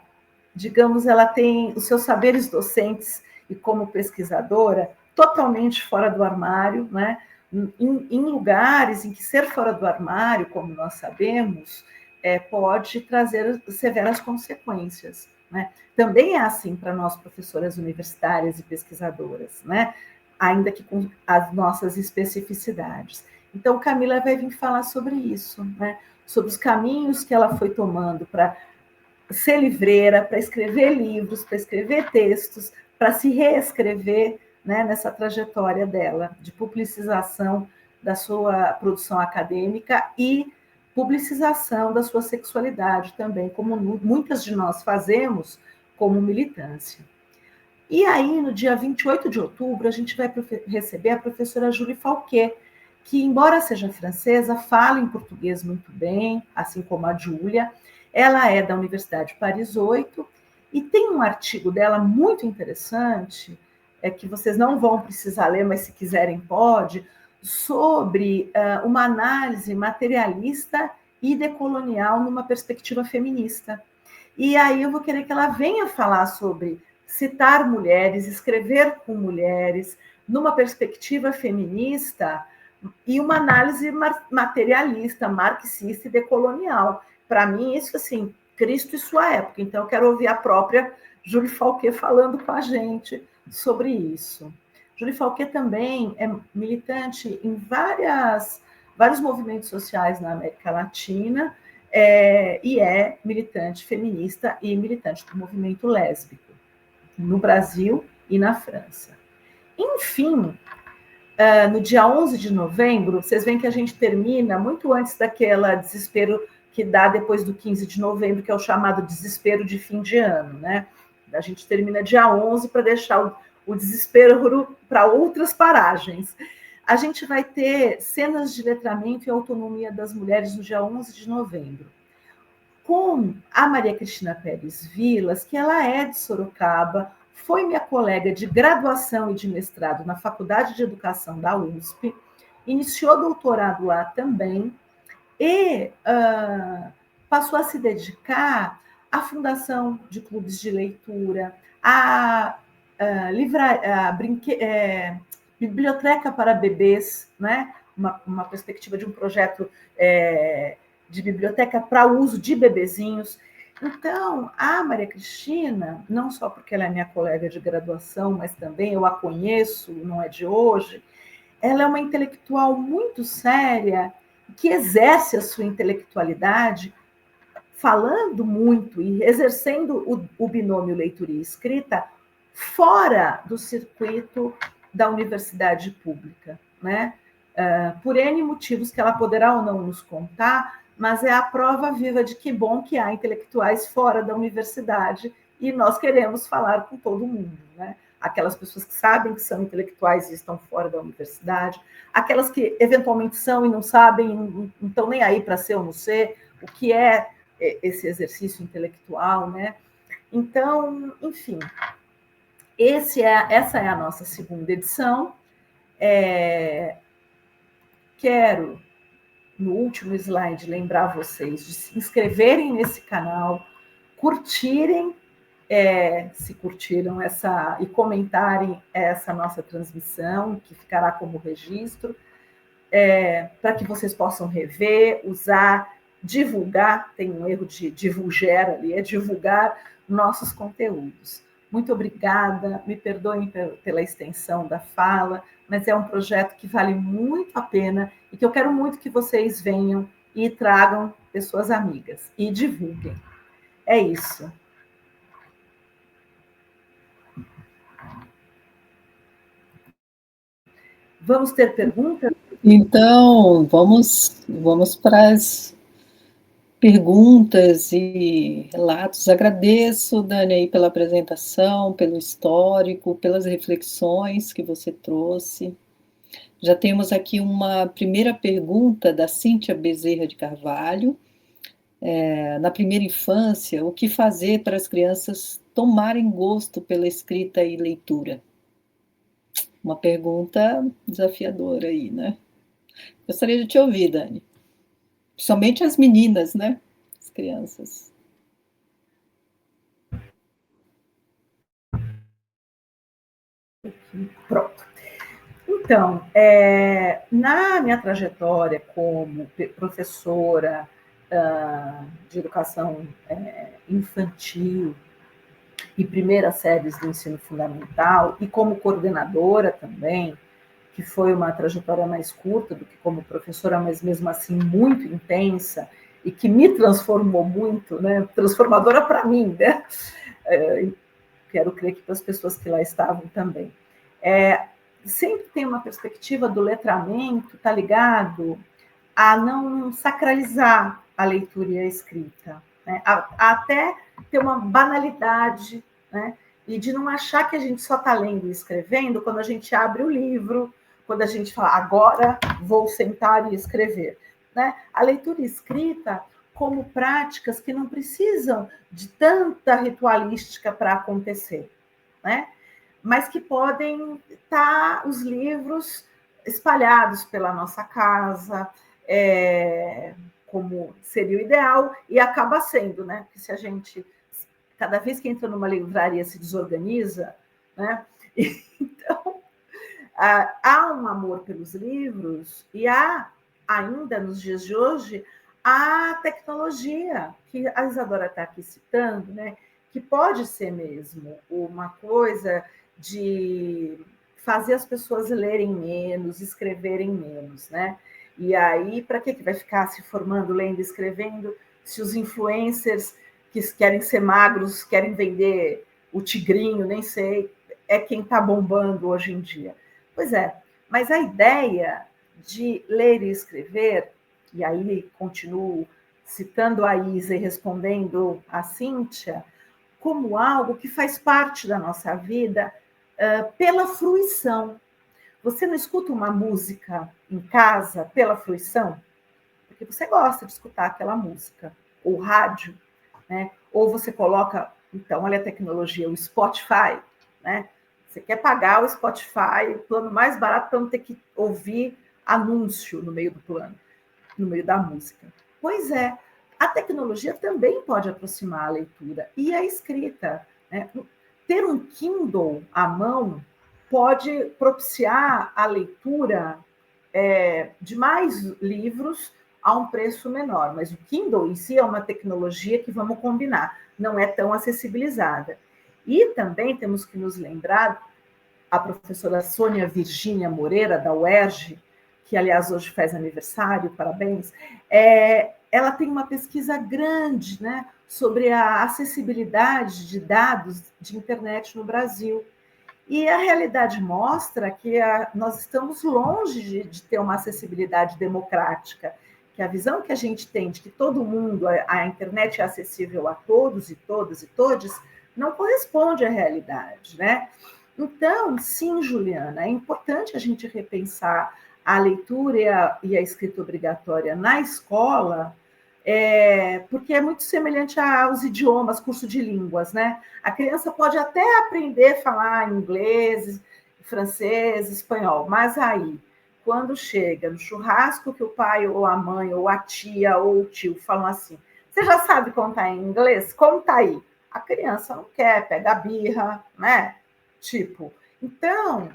digamos, ela tem os seus saberes docentes e como pesquisadora totalmente fora do armário, né? Em lugares em que ser fora do armário, como nós sabemos, pode trazer severas consequências, né? Também é assim para nós, professoras universitárias e pesquisadoras, né? Ainda que com as nossas especificidades. Então, Camila vai vir falar sobre isso, né? Sobre os caminhos que ela foi tomando para ser livreira, para escrever livros, para escrever textos, para se reescrever, né, nessa trajetória dela de publicização da sua produção acadêmica e publicização da sua sexualidade também, como muitas de nós fazemos como militância. E aí, no dia 28 de outubro, a gente vai receber a professora Julie Falquet, que, embora seja francesa, fala em português muito bem, assim como a Giulia. Ela é da Universidade Paris 8 e tem um artigo dela muito interessante, que vocês não vão precisar ler, mas se quiserem pode, sobre uma análise materialista e decolonial numa perspectiva feminista. E aí eu vou querer que ela venha falar sobre citar mulheres, escrever com mulheres, numa perspectiva feminista e uma análise materialista, marxista e decolonial. Para mim, isso, assim, Cristo e sua época. Então, eu quero ouvir a própria Julie Fauquet falando com a gente sobre isso. Julie Fauquet também é militante em vários movimentos sociais na América Latina, e é militante feminista e militante do movimento lésbico, no Brasil e na França. Enfim, no dia 11 de novembro, vocês veem que a gente termina muito antes daquele desespero que dá depois do 15 de novembro, que é o chamado desespero de fim de ano, né? A gente termina dia 11 para deixar o desespero para outras paragens. A gente vai ter cenas de letramento e autonomia das mulheres no dia 11 de novembro, com a Maria Cristina Pérez Vilas, que ela é de Sorocaba, foi minha colega de graduação e de mestrado na Faculdade de Educação da USP, iniciou doutorado lá também, e passou a se dedicar à fundação de clubes de leitura, à biblioteca para bebês, né? Uma perspectiva de um projeto de biblioteca para uso de bebezinhos. Então, a Maria Cristina, não só porque ela é minha colega de graduação, mas também eu a conheço, não é de hoje, ela é uma intelectual muito séria, que exerce a sua intelectualidade falando muito e exercendo o binômio leitura e escrita fora do circuito da universidade pública, né? Por N motivos que ela poderá ou não nos contar, mas é a prova viva de que bom que há intelectuais fora da universidade e nós queremos falar com todo mundo, né? Aquelas pessoas que sabem que são intelectuais e estão fora da universidade, aquelas que eventualmente são e não sabem, não estão nem aí para ser ou não ser, o que é esse exercício intelectual, né? Então, enfim, essa é a nossa segunda edição. Quero, no último slide, lembrar vocês de se inscreverem nesse canal, curtirem, se curtiram e comentarem essa nossa transmissão, que ficará como registro, para que vocês possam rever, usar, divulgar, tem um erro de divulgar ali, é divulgar nossos conteúdos. Muito obrigada, me perdoem pela extensão da fala, mas é um projeto que vale muito a pena e que eu quero muito que vocês venham e tragam pessoas amigas e divulguem. É isso. Vamos ter perguntas? Então, vamos para as perguntas e relatos. Agradeço, Dani, aí pela apresentação, pelo histórico, pelas reflexões que você trouxe. Já temos aqui uma primeira pergunta da Cíntia Bezerra de Carvalho. Na primeira infância, o que fazer para as crianças tomarem gosto pela escrita e leitura? Uma pergunta desafiadora aí, né? Gostaria de te ouvir, Dani. Principalmente as meninas, né? As crianças. Pronto. Então, na minha trajetória como professora de educação infantil e primeiras séries do ensino fundamental, e como coordenadora também, que foi uma trajetória mais curta do que como professora, mas mesmo assim muito intensa, e que me transformou muito, né? Transformadora para mim, né? Quero crer que para as pessoas que lá estavam também. Sempre tem uma perspectiva do letramento, tá ligado a não sacralizar a leitura e a escrita, né? A até ter uma banalidade, né? E de não achar que a gente só está lendo e escrevendo quando a gente abre o livro, quando a gente fala, agora vou sentar e escrever, né? A leitura e escrita como práticas que não precisam de tanta ritualística para acontecer, né? Mas que podem estar os livros espalhados pela nossa casa, como seria o ideal, e acaba sendo, né? Porque se a gente cada vez que entra numa livraria se desorganiza, né? Então, há um amor pelos livros e há, ainda nos dias de hoje, a tecnologia, que a Isadora está aqui citando, né? Que pode ser mesmo uma coisa de fazer as pessoas lerem menos, escreverem menos, né? E aí, para que vai ficar se formando, lendo, escrevendo, se os influencers que querem ser magros, querem vender o tigrinho, nem sei, é quem está bombando hoje em dia. Pois é, mas a ideia de ler e escrever, e aí continuo citando a Isa e respondendo a Cíntia, como algo que faz parte da nossa vida pela fruição. Você não escuta uma música em casa pela fruição? Porque você gosta de escutar aquela música, ou rádio, né? Ou você coloca, então, olha a tecnologia, o Spotify, né? Você quer pagar o Spotify, o plano mais barato, para não ter que ouvir anúncio no meio do plano, no meio da música. Pois é, a tecnologia também pode aproximar a leitura e a escrita, né? Ter um Kindle à mão pode propiciar a leitura de mais livros a um preço menor, mas o Kindle em si é uma tecnologia que, vamos combinar, não é tão acessibilizada. E também temos que nos lembrar, a professora Sônia Virgínia Moreira, da UERJ, que, aliás, hoje faz aniversário, parabéns, ela tem uma pesquisa grande, né, sobre a acessibilidade de dados de internet no Brasil. E a realidade mostra que nós estamos longe de ter uma acessibilidade democrática, que a visão que a gente tem de que todo mundo, a internet é acessível a todos e todas e todes, não corresponde à realidade, né? Então, sim, Juliana, é importante a gente repensar a leitura e a escrita obrigatória na escola, porque é muito semelhante aos idiomas, curso de línguas, né? A criança pode até aprender a falar inglês, francês, espanhol, mas aí, quando chega no churrasco que o pai ou a mãe ou a tia ou o tio falam assim, você já sabe contar em inglês? Conta aí. A criança não quer, pega a birra, né? Tipo, então,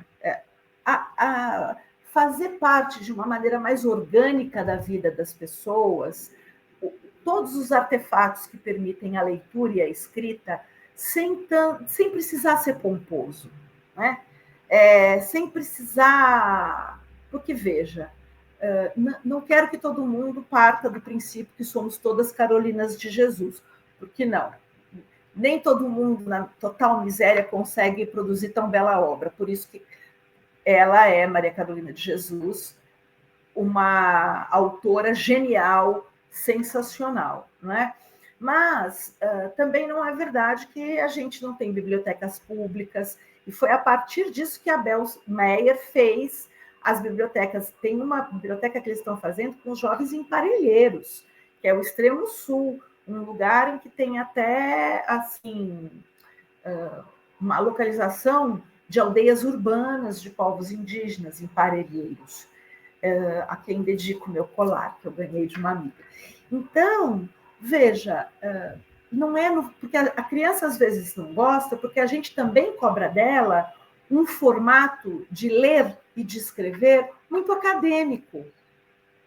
fazer parte de uma maneira mais orgânica da vida das pessoas, todos os artefatos que permitem a leitura e a escrita, sem precisar ser pomposo, né? Sem precisar... Porque, veja, não quero que todo mundo parta do princípio que somos todas Carolinas de Jesus, porque não. Nem todo mundo, na total miséria, consegue produzir tão bela obra. Por isso que ela é, Maria Carolina de Jesus, uma autora genial, sensacional, né? Mas também não é verdade que a gente não tem bibliotecas públicas, e foi a partir disso que a Bel Meyer fez as bibliotecas. Tem uma biblioteca que eles estão fazendo com os jovens em Parelheiros, que é o extremo sul, um lugar em que tem até assim uma localização de aldeias urbanas de povos indígenas em Parelheiros, a quem dedico o meu colar, que eu ganhei de uma amiga. Então, veja, não é porque a criança às vezes não gosta, porque a gente também cobra dela um formato de ler e de escrever muito acadêmico,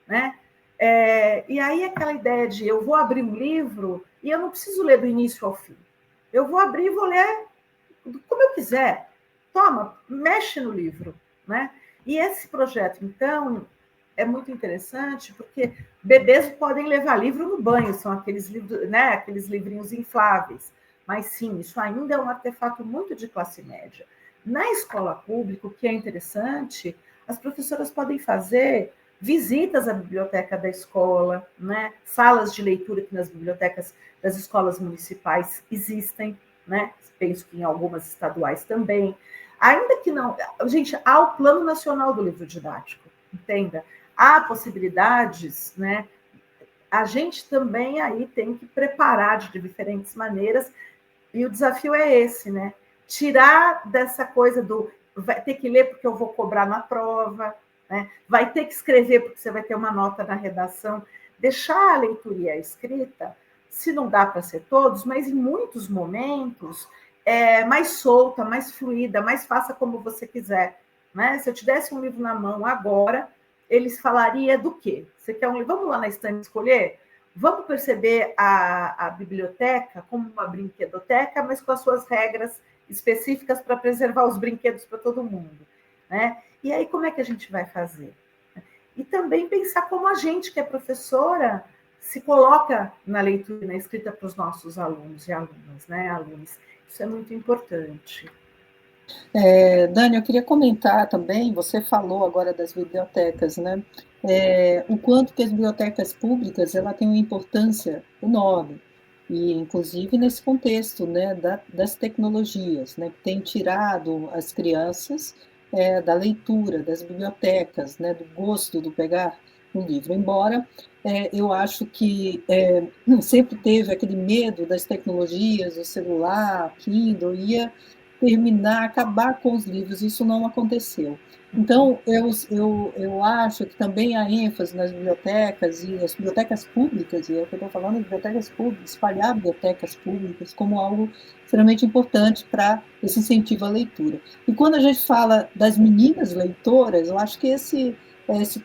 né? E aí aquela ideia de eu vou abrir um livro e eu não preciso ler do início ao fim. Eu vou abrir e vou ler como eu quiser. Toma, mexe no livro, né? E esse projeto, então, é muito interessante, porque bebês podem levar livro no banho, são aqueles livros, né? Aqueles livrinhos infláveis. Mas sim, isso ainda é um artefato muito de classe média. Na escola pública, o que é interessante, as professoras podem fazer visitas à biblioteca da escola, né? Salas de leitura que nas bibliotecas das escolas municipais existem, né? Penso que em algumas estaduais também. Ainda que não... Gente, há o Plano Nacional do Livro Didático, entenda? Há possibilidades, né? A gente também aí tem que preparar de diferentes maneiras, e o desafio é esse, né? Tirar dessa coisa do vai ter que ler porque eu vou cobrar na prova, né? Vai ter que escrever porque você vai ter uma nota na redação. Deixar a leitura e a escrita se não dá para ser todos, mas em muitos momentos, mais solta, mais fluida, mais faça como você quiser. Né? Se eu te desse um livro na mão agora, eles falariam do quê? Você quer um livro? Vamos lá na estante escolher? Vamos perceber a biblioteca como uma brinquedoteca, mas com as suas regras específicas para preservar os brinquedos para todo mundo. Né? E aí, como é que a gente vai fazer? E também pensar como a gente, que é professora, se coloca na leitura e na escrita para os nossos alunos e alunas, né, alunos. Isso é muito importante. Dani, eu queria comentar também, você falou agora das bibliotecas, né? O quanto que as bibliotecas públicas ela tem uma importância enorme, e inclusive nesse contexto, né, das tecnologias, né, que tem tirado as crianças da leitura, das bibliotecas, né, do gosto do pegar um livro, embora eu acho que sempre teve aquele medo das tecnologias, o celular, Kindle, ia terminar, acabar com os livros, isso não aconteceu. Então, eu acho que também a ênfase nas bibliotecas e as bibliotecas públicas, e é o que eu estou falando, bibliotecas públicas, espalhar bibliotecas públicas como algo extremamente importante para esse incentivo à leitura. E quando a gente fala das meninas leitoras, eu acho que esse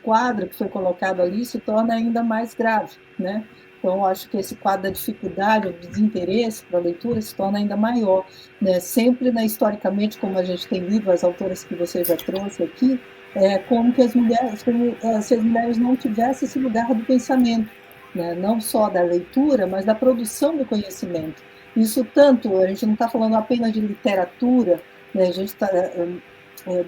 quadro que foi colocado ali se torna ainda mais grave, né? Então, acho que esse quadro da dificuldade, o desinteresse para a leitura se torna ainda maior, né? Sempre, né, historicamente, como a gente tem lido, as autoras que você já trouxe aqui, como que as mulheres, como se as mulheres não tivessem esse lugar do pensamento, né? Não só da leitura, mas da produção do conhecimento. Isso tanto, a gente não está falando apenas de literatura, né? A gente está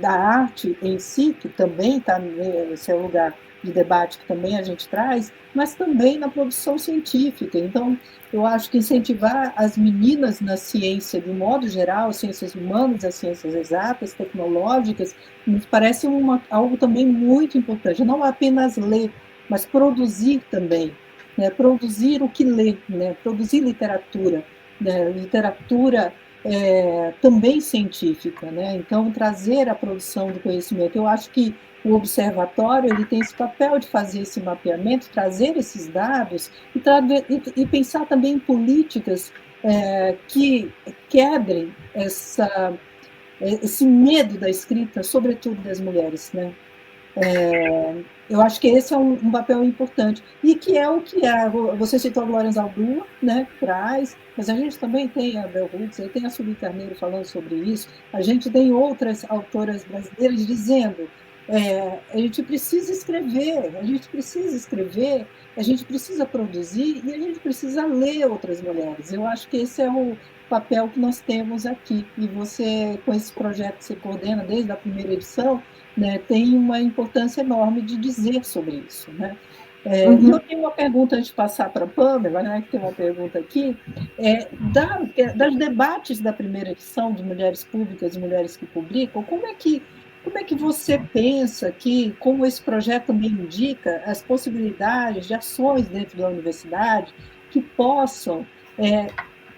da arte em si, que também está nesse lugar de debate que também a gente traz, mas também na produção científica. Então, eu acho que incentivar as meninas na ciência, de um modo geral, as ciências humanas, as ciências exatas, tecnológicas, me parece algo também muito importante. Não apenas ler, mas produzir também. Né? Produzir o que lê, né? Produzir literatura. Né? Literatura também científica. Né? Então, trazer a produção do conhecimento. Eu acho que o observatório ele tem esse papel de fazer esse mapeamento, trazer esses dados e pensar também em políticas que quebrem esse medo da escrita, sobretudo das mulheres, né? Eu acho que esse é um papel importante, e que é o que é. Você citou a Glória Zaldúa, né, que traz, mas a gente também tem a Bell Hooks, aí tem a Sueli Carneiro falando sobre isso, a gente tem outras autoras brasileiras dizendo a gente precisa escrever, a gente precisa produzir e a gente precisa ler outras mulheres. Eu acho que esse é o papel que nós temos aqui, e você, com esse projeto que você coordena desde a primeira edição, né, tem uma importância enorme de dizer sobre isso. Né? E eu tenho uma pergunta antes de passar para a Pamela, né, que tem uma pergunta aqui, das debates da primeira edição de Mulheres Públicas e Mulheres que Publicam, como é que você pensa que, como esse projeto também indica, as possibilidades de ações dentro da universidade que possam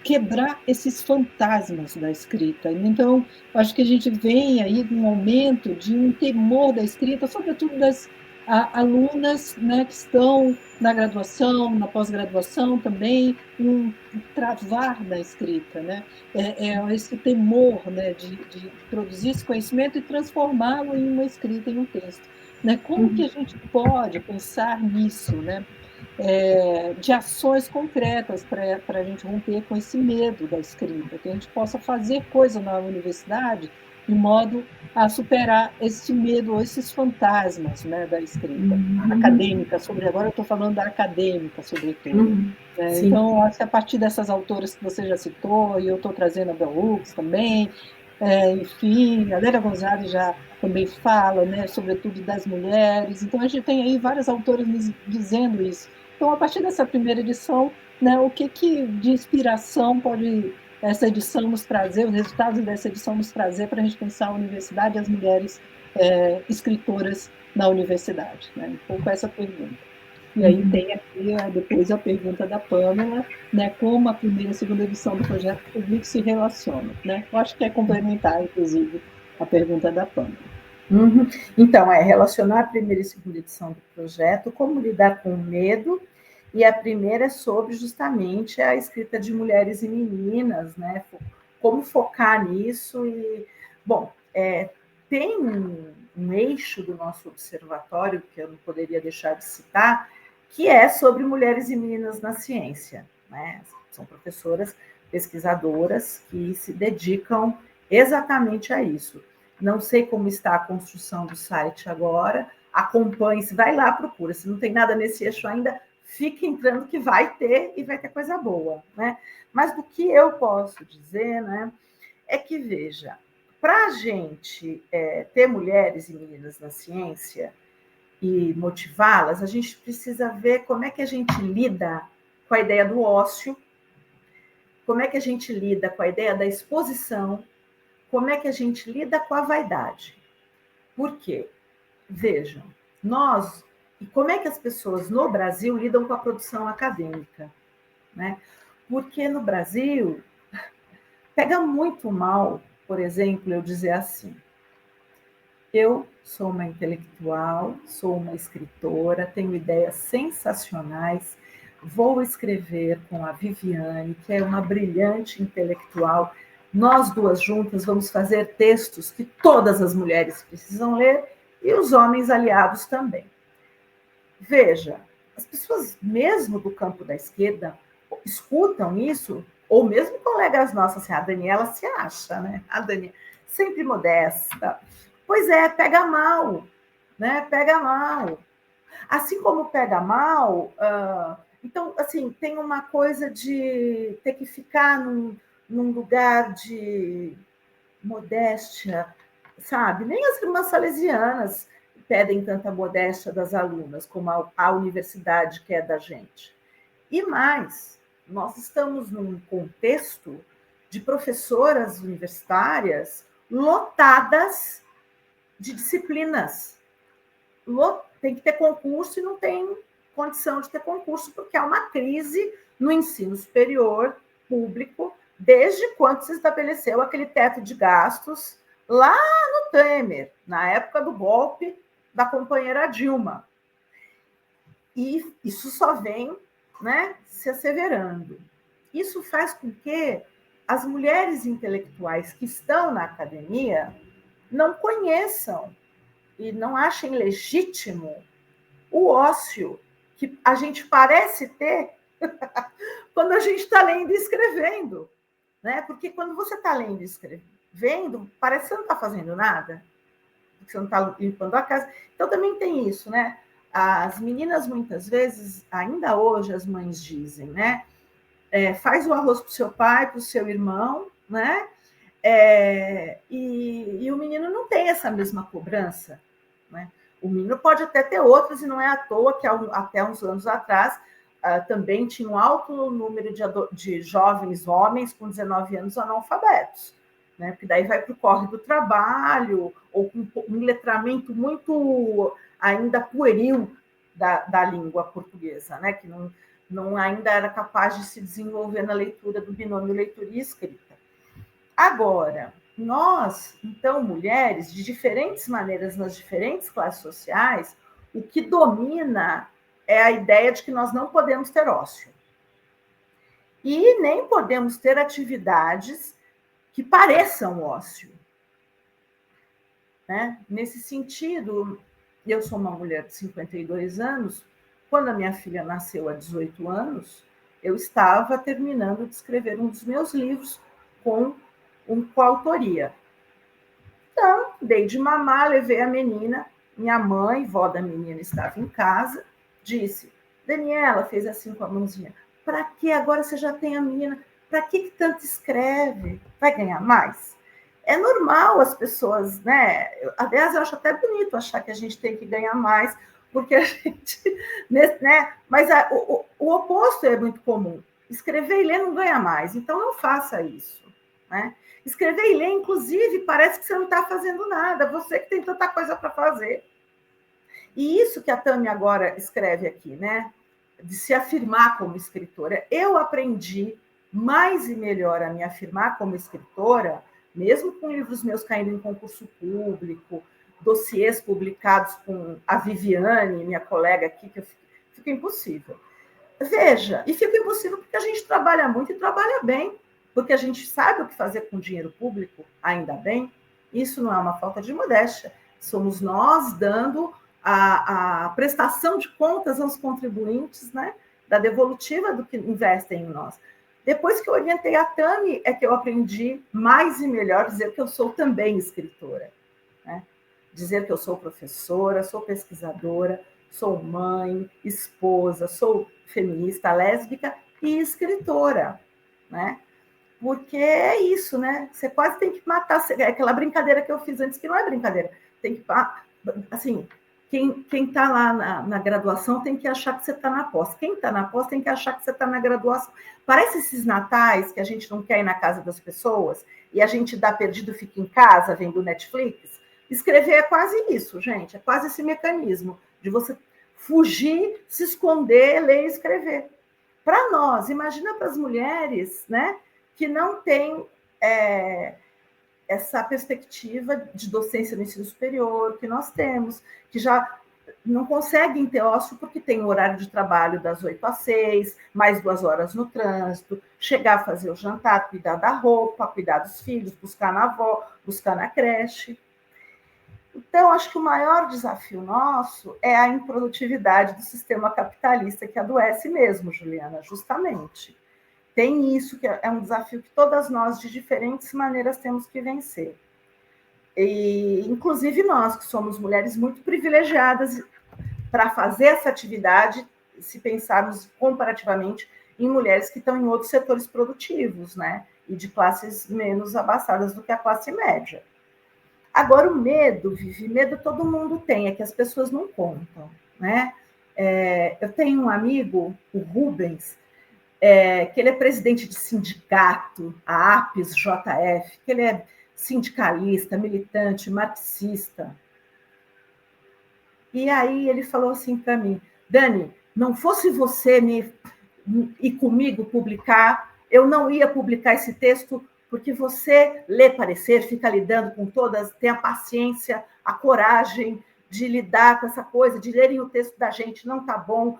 quebrar esses fantasmas da escrita? Então, acho que a gente vem aí de um aumento de um temor da escrita, sobretudo das alunas, né, que estão na graduação, na pós-graduação também, um travar da escrita, né? Esse temor, né, de produzir esse conhecimento e transformá-lo em uma escrita, em um texto. Né? Como que a gente pode pensar nisso, né? De ações concretas para a gente romper com esse medo da escrita, que a gente possa fazer coisa na universidade de modo a superar esse medo ou esses fantasmas, né, da escrita acadêmica. Agora eu estou falando da acadêmica, sobretudo. Então, acho que a partir dessas autoras que você já citou, e eu estou trazendo a Bell Hooks também, enfim, a Lélia Gonzalez já também fala, né, sobretudo das mulheres. Então, a gente tem aí várias autoras nos dizendo isso. Então, a partir dessa primeira edição, né, o que de inspiração pode essa edição nos trazer, os resultados dessa edição nos trazer para a gente pensar a universidade e as mulheres escritoras na universidade? Né? Um pouco essa pergunta. E aí tem aqui depois a pergunta da Pamela, né, como a primeira e a segunda edição do projeto público se relacionam. Né? Eu acho que é complementar, inclusive, a pergunta da Pamela. Então, relacionar a primeira e segunda edição do projeto, como lidar com o medo E a primeira é sobre justamente a escrita de mulheres e meninas, né? Como focar nisso e, bom, tem um eixo do nosso observatório, que eu não poderia deixar de citar, que é sobre mulheres e meninas na ciência, né? São professoras pesquisadoras que se dedicam exatamente a isso. Não sei como está a construção do site agora, acompanhe, se vai lá, procura. Se não tem nada nesse eixo ainda, fique entrando que vai ter e vai ter coisa boa, né? Mas do que eu posso dizer, né, é que, veja, para a gente ter mulheres e meninas na ciência e motivá-las, a gente precisa ver como é que a gente lida com a ideia do ócio, como é que a gente lida com a ideia da exposição, como é que a gente lida com a vaidade. Por quê? Vejam, nós, e como é que as pessoas no Brasil lidam com a produção acadêmica, né? Porque no Brasil pega muito mal, por exemplo, eu dizer assim: eu sou uma intelectual, sou uma escritora, tenho ideias sensacionais, vou escrever com a Viviane, que é uma brilhante intelectual. Nós duas juntas vamos fazer textos que todas as mulheres precisam ler e os homens aliados também. Veja, as pessoas, mesmo do campo da esquerda, escutam isso, ou mesmo colegas nossas, assim, a Daniela se acha, né? A Daniela, sempre modesta. Pois é, pega mal, né? Pega mal. Assim como pega mal, então, assim, tem uma coisa de ter que ficar num lugar de modéstia, sabe? Nem as irmãs salesianas pedem tanta modéstia das alunas como a universidade quer da gente. E mais, nós estamos num contexto de professoras universitárias lotadas de disciplinas. Tem que ter concurso e não tem condição de ter concurso, porque há uma crise no ensino superior público desde quando se estabeleceu aquele teto de gastos lá no Temer, na época do golpe da companheira Dilma. E isso só vem, né, se asseverando. Isso faz com que as mulheres intelectuais que estão na academia não conheçam e não achem legítimo o ócio que a gente parece ter quando a gente está lendo e escrevendo. Né? Porque quando você está lendo e escrevendo, parece que você não está fazendo nada, porque você não está limpando a casa. Então também tem isso, né? As meninas, muitas vezes, ainda hoje, as mães dizem, né? Faz o arroz para o seu pai, para o seu irmão, né? E o menino não tem essa mesma cobrança, né? O menino pode até ter outras, e não é à toa que até uns anos atrás também tinha um alto número de jovens homens com 19 anos analfabetos, né? Porque daí vai para o corre do trabalho, ou com um letramento muito ainda pueril da língua portuguesa, né? Que não ainda era capaz de se desenvolver na leitura do binômio leitura e escrita. Agora, nós, então, mulheres, de diferentes maneiras, nas diferentes classes sociais, o que domina é a ideia de que nós não podemos ter ócio. E nem podemos ter atividades que pareçam ócio. Né? Nesse sentido, eu sou uma mulher de 52 anos, quando a minha filha nasceu há 18 anos, eu estava terminando de escrever um dos meus livros com coautoria. Então, dei de mamar, levei a menina, minha mãe, vó da menina, estava em casa, disse: Daniela, fez assim com a mãozinha, para que agora você já tem a menina? Para que tanto escreve? Vai ganhar mais? É normal as pessoas, né? Aliás, eu acho até bonito achar que a gente tem que ganhar mais, porque a gente, né? Mas o oposto é muito comum. Escrever e ler não ganha mais, então não faça isso, né? Escrever e ler, inclusive, parece que você não está fazendo nada, você que tem tanta coisa para fazer. E isso que a Tânia agora escreve aqui, né? De se afirmar como escritora. Eu aprendi mais e melhor a me afirmar como escritora, mesmo com livros meus caindo em concurso público, dossiês publicados com a Viviane, minha colega aqui, que fica impossível. Veja, e fica impossível porque a gente trabalha muito e trabalha bem, porque a gente sabe o que fazer com dinheiro público, ainda bem. Isso não é uma falta de modéstia. Somos nós dando a prestação de contas aos contribuintes, né, da devolutiva do que investem em nós. Depois que eu orientei a Tami, é que eu aprendi mais e melhor dizer que eu sou também escritora. Né? Dizer que eu sou professora, sou pesquisadora, sou mãe, esposa, sou feminista, lésbica e escritora, né? Porque é isso, né? Você quase tem que matar, aquela brincadeira que eu fiz antes, que não é brincadeira, tem que, assim, quem está lá na graduação tem que achar que você está na pós. Quem está na pós tem que achar que você está na graduação. Parece esses natais que a gente não quer ir na casa das pessoas e a gente dá perdido, fica em casa vendo Netflix. Escrever é quase isso, gente. É quase esse mecanismo de você fugir, se esconder, ler e escrever. Para nós, imagina para as mulheres, né, que não têm essa perspectiva de docência no ensino superior que nós temos, que já não conseguem ter ócio porque tem o horário de trabalho das 8 às 6, mais 2 horas no trânsito, chegar a fazer o jantar, cuidar da roupa, cuidar dos filhos, buscar na avó, buscar na creche. Então, acho que o maior desafio nosso é a improdutividade do sistema capitalista que adoece mesmo, Juliana, justamente. Tem isso, que é um desafio que todas nós, de diferentes maneiras, temos que vencer. E, inclusive nós, que somos mulheres muito privilegiadas para fazer essa atividade, se pensarmos comparativamente em mulheres que estão em outros setores produtivos, né? E de classes menos abastadas do que a classe média. Agora, o medo, Vivi, medo todo mundo tem, é que as pessoas não contam, né? Eu tenho um amigo, o Rubens, que ele é presidente de sindicato, a APES JF, que ele é sindicalista, militante, marxista. E aí ele falou assim para mim, Dani, não fosse você ir comigo publicar, eu não ia publicar esse texto porque você lê parecer, fica lidando com todas, tem a paciência, a coragem de lidar com essa coisa, de lerem o texto da gente, não tá bom.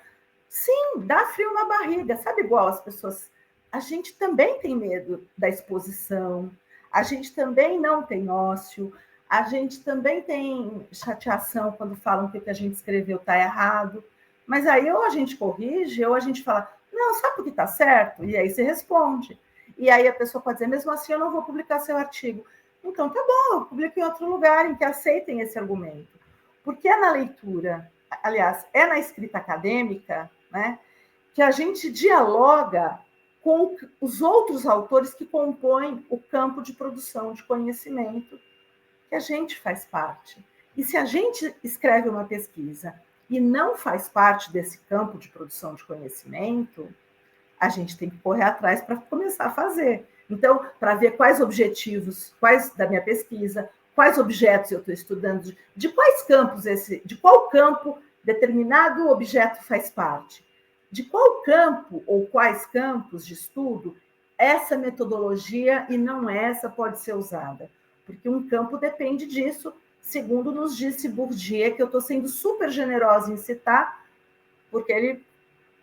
Sim, dá frio na barriga, sabe igual as pessoas. A gente também tem medo da exposição, a gente também não tem ócio, a gente também tem chateação quando falam que o que a gente escreveu está errado. Mas aí ou a gente corrige, ou a gente fala, não, sabe por que está certo? E aí você responde. E aí a pessoa pode dizer, mesmo assim, eu não vou publicar seu artigo. Então, tá bom, eu publico em outro lugar em que aceitem esse argumento. Porque é na leitura, aliás, é na escrita acadêmica, né, que a gente dialoga com os outros autores que compõem o campo de produção de conhecimento que a gente faz parte. E se a gente escreve uma pesquisa e não faz parte desse campo de produção de conhecimento, a gente tem que correr atrás para começar a fazer. Então, para ver quais objetivos, quais da minha pesquisa, quais objetos eu estou estudando, de quais campos de qual campo determinado objeto faz parte, de qual campo ou quais campos de estudo essa metodologia e não essa pode ser usada, porque um campo depende disso, segundo nos disse Bourdieu, que eu estou sendo super generosa em citar, porque ele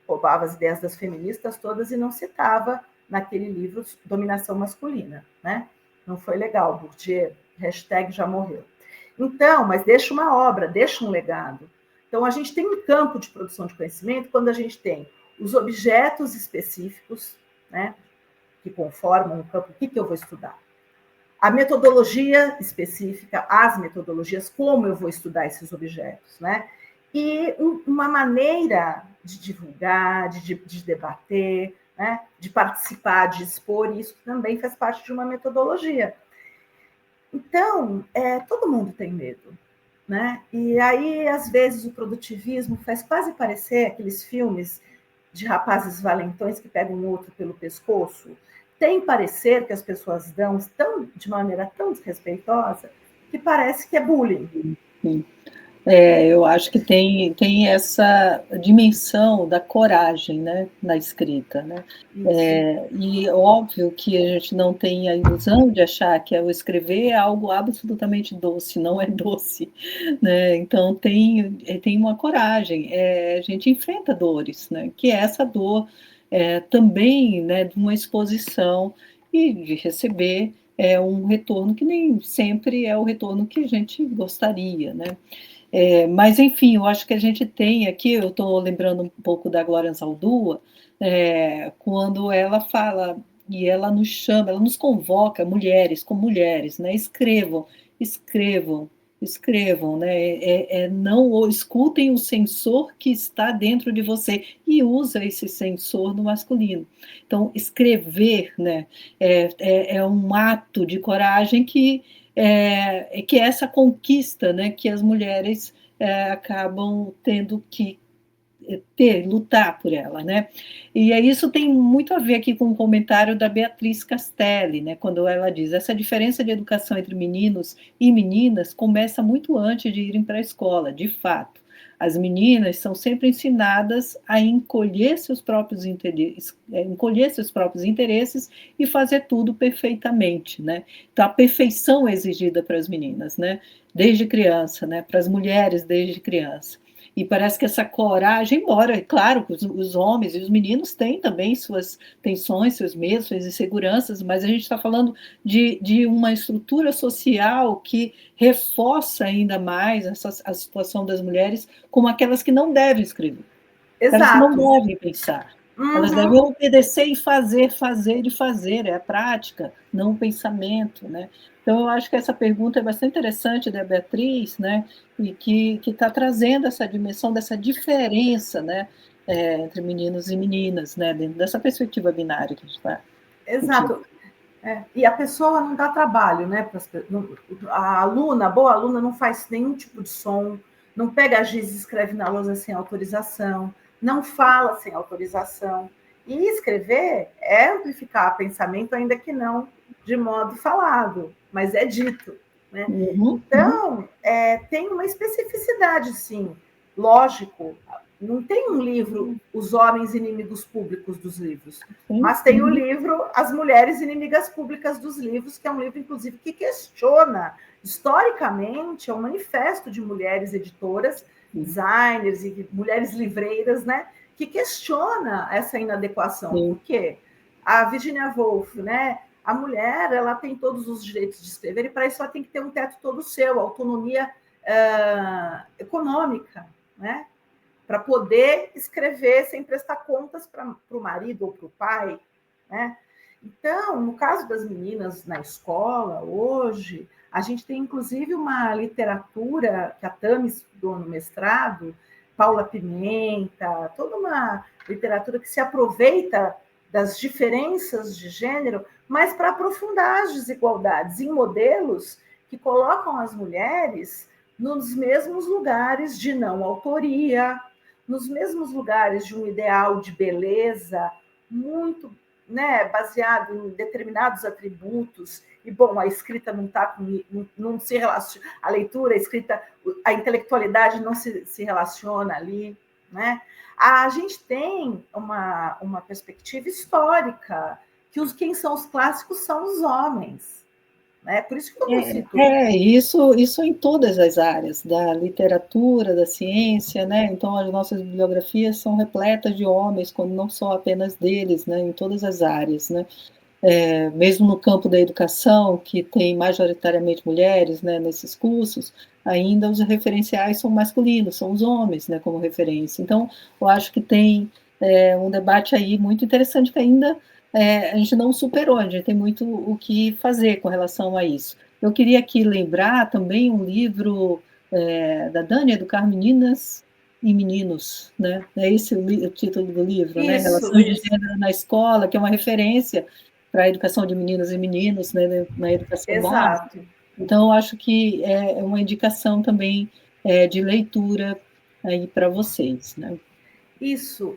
roubava as ideias das feministas todas e não citava naquele livro Dominação Masculina, né? Não foi legal, Bourdieu, hashtag já morreu. Então, mas deixa uma obra, deixa um legado. Então, a gente tem um campo de produção de conhecimento quando a gente tem os objetos específicos, né, que conformam o campo, o que eu vou estudar. A metodologia específica, as metodologias, como eu vou estudar esses objetos, né? E uma maneira de divulgar, de debater, né? De participar, de expor, isso também faz parte de uma metodologia. Então, todo mundo tem medo, né? E aí, às vezes, o produtivismo faz quase parecer aqueles filmes de rapazes valentões que pegam um outro pelo pescoço. Tem parecer que as pessoas dão de maneira tão desrespeitosa que parece que é bullying. Sim. Eu acho que tem essa dimensão da coragem, né, na escrita, né? E óbvio que a gente não tem a ilusão de achar que o escrever é algo absolutamente doce, não é doce, né? Então tem uma coragem, a gente enfrenta dores, né? Que é essa dor também, né, de uma exposição e de receber um retorno que nem sempre é o retorno que a gente gostaria, né? Mas, enfim, eu acho que a gente tem aqui, eu estou lembrando um pouco da Glória Anzaldúa, quando ela fala, e ela nos chama, ela nos convoca, mulheres, como mulheres, né? Escrevam, escrevam, escrevam, né? Não escutem o sensor que está dentro de você e usa esse sensor no masculino. Então, escrever, né, é um ato de coragem que é essa conquista, né, que as mulheres acabam tendo que lutar por ela, né? E isso tem muito a ver aqui com o comentário da Beatriz Castelli, né, quando ela diz: essa diferença de educação entre meninos e meninas começa muito antes de irem para a escola, de fato. As meninas são sempre ensinadas a encolher seus próprios interesses e fazer tudo perfeitamente, né? Então a perfeição é exigida para as meninas, né? Desde criança, né? Para as mulheres desde criança. E parece que essa coragem, embora, claro, os homens e os meninos têm também suas tensões, seus medos, suas inseguranças, mas a gente está falando de uma estrutura social que reforça ainda mais a situação das mulheres como aquelas que não devem escrever, aquelas que não Exato. devem pensar. Elas devem obedecer e fazer, fazer e fazer, é a prática, não o pensamento, né? Então, eu acho que essa pergunta é bastante interessante da Beatriz, né? E que está trazendo essa dimensão dessa diferença, né? Entre meninos e meninas, né? Dentro dessa perspectiva binária que a gente está discutindo. Exato. E a pessoa não dá trabalho, né? A aluna, a boa aluna, não faz nenhum tipo de som, não pega giz e escreve na lousa sem autorização, não fala sem autorização. E escrever é amplificar pensamento, ainda que não de modo falado, mas é dito. Né? Então, tem uma especificidade, sim. Lógico, não tem um livro Os Homens Inimigos Públicos dos Livros, mas tem o livro As Mulheres Inimigas Públicas dos Livros, que é um livro, inclusive, que questiona, historicamente, é um manifesto de mulheres editoras, designers e mulheres livreiras, né, que questiona essa inadequação. Por quê? A Virginia Woolf, né, a mulher, ela tem todos os direitos de escrever e para isso ela tem que ter um teto todo seu, autonomia econômica, né? Para poder escrever sem prestar contas para o marido ou para o pai, né? Então, no caso das meninas na escola, hoje, a gente tem inclusive uma literatura que a Tami estudou no mestrado, Paula Pimenta, toda uma literatura que se aproveita das diferenças de gênero, mas para aprofundar as desigualdades em modelos que colocam as mulheres nos mesmos lugares de não autoria, nos mesmos lugares de um ideal de beleza muito, né, baseado em determinados atributos. E, bom, a escrita não está não se relaciona, a leitura, a escrita, a intelectualidade não se relaciona ali, né? A gente tem uma perspectiva histórica que quem são os clássicos são os homens. Né? Por isso que eu não cito. Isso em todas as áreas, da literatura, da ciência, né? Então, as nossas bibliografias são repletas de homens, quando não só apenas deles, né? Em todas as áreas, né? Mesmo no campo da educação, que tem majoritariamente mulheres, né, nesses cursos, ainda os referenciais são masculinos, são os homens, né, como referência. Então, eu acho que tem um debate aí muito interessante que ainda a gente não superou, a gente tem muito o que fazer com relação a isso. Eu queria aqui lembrar também um livro da Dani, Educar Meninas e Meninos, né? É esse o título do livro, né? Relações de Gênero na Escola, que é uma referência para a educação de meninas e meninos, né, na educação básica. Então, eu acho que é uma indicação também de leitura aí para vocês, né? Isso,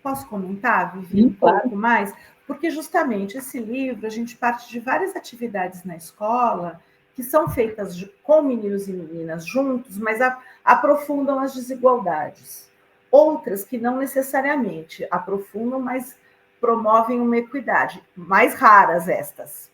posso comentar, Vivi, Sim, um claro. pouco mais? Porque justamente esse livro, a gente parte de várias atividades na escola que são feitas com meninos e meninas juntos, mas aprofundam as desigualdades. Outras que não necessariamente aprofundam, mas promovem uma equidade, mais raras estas.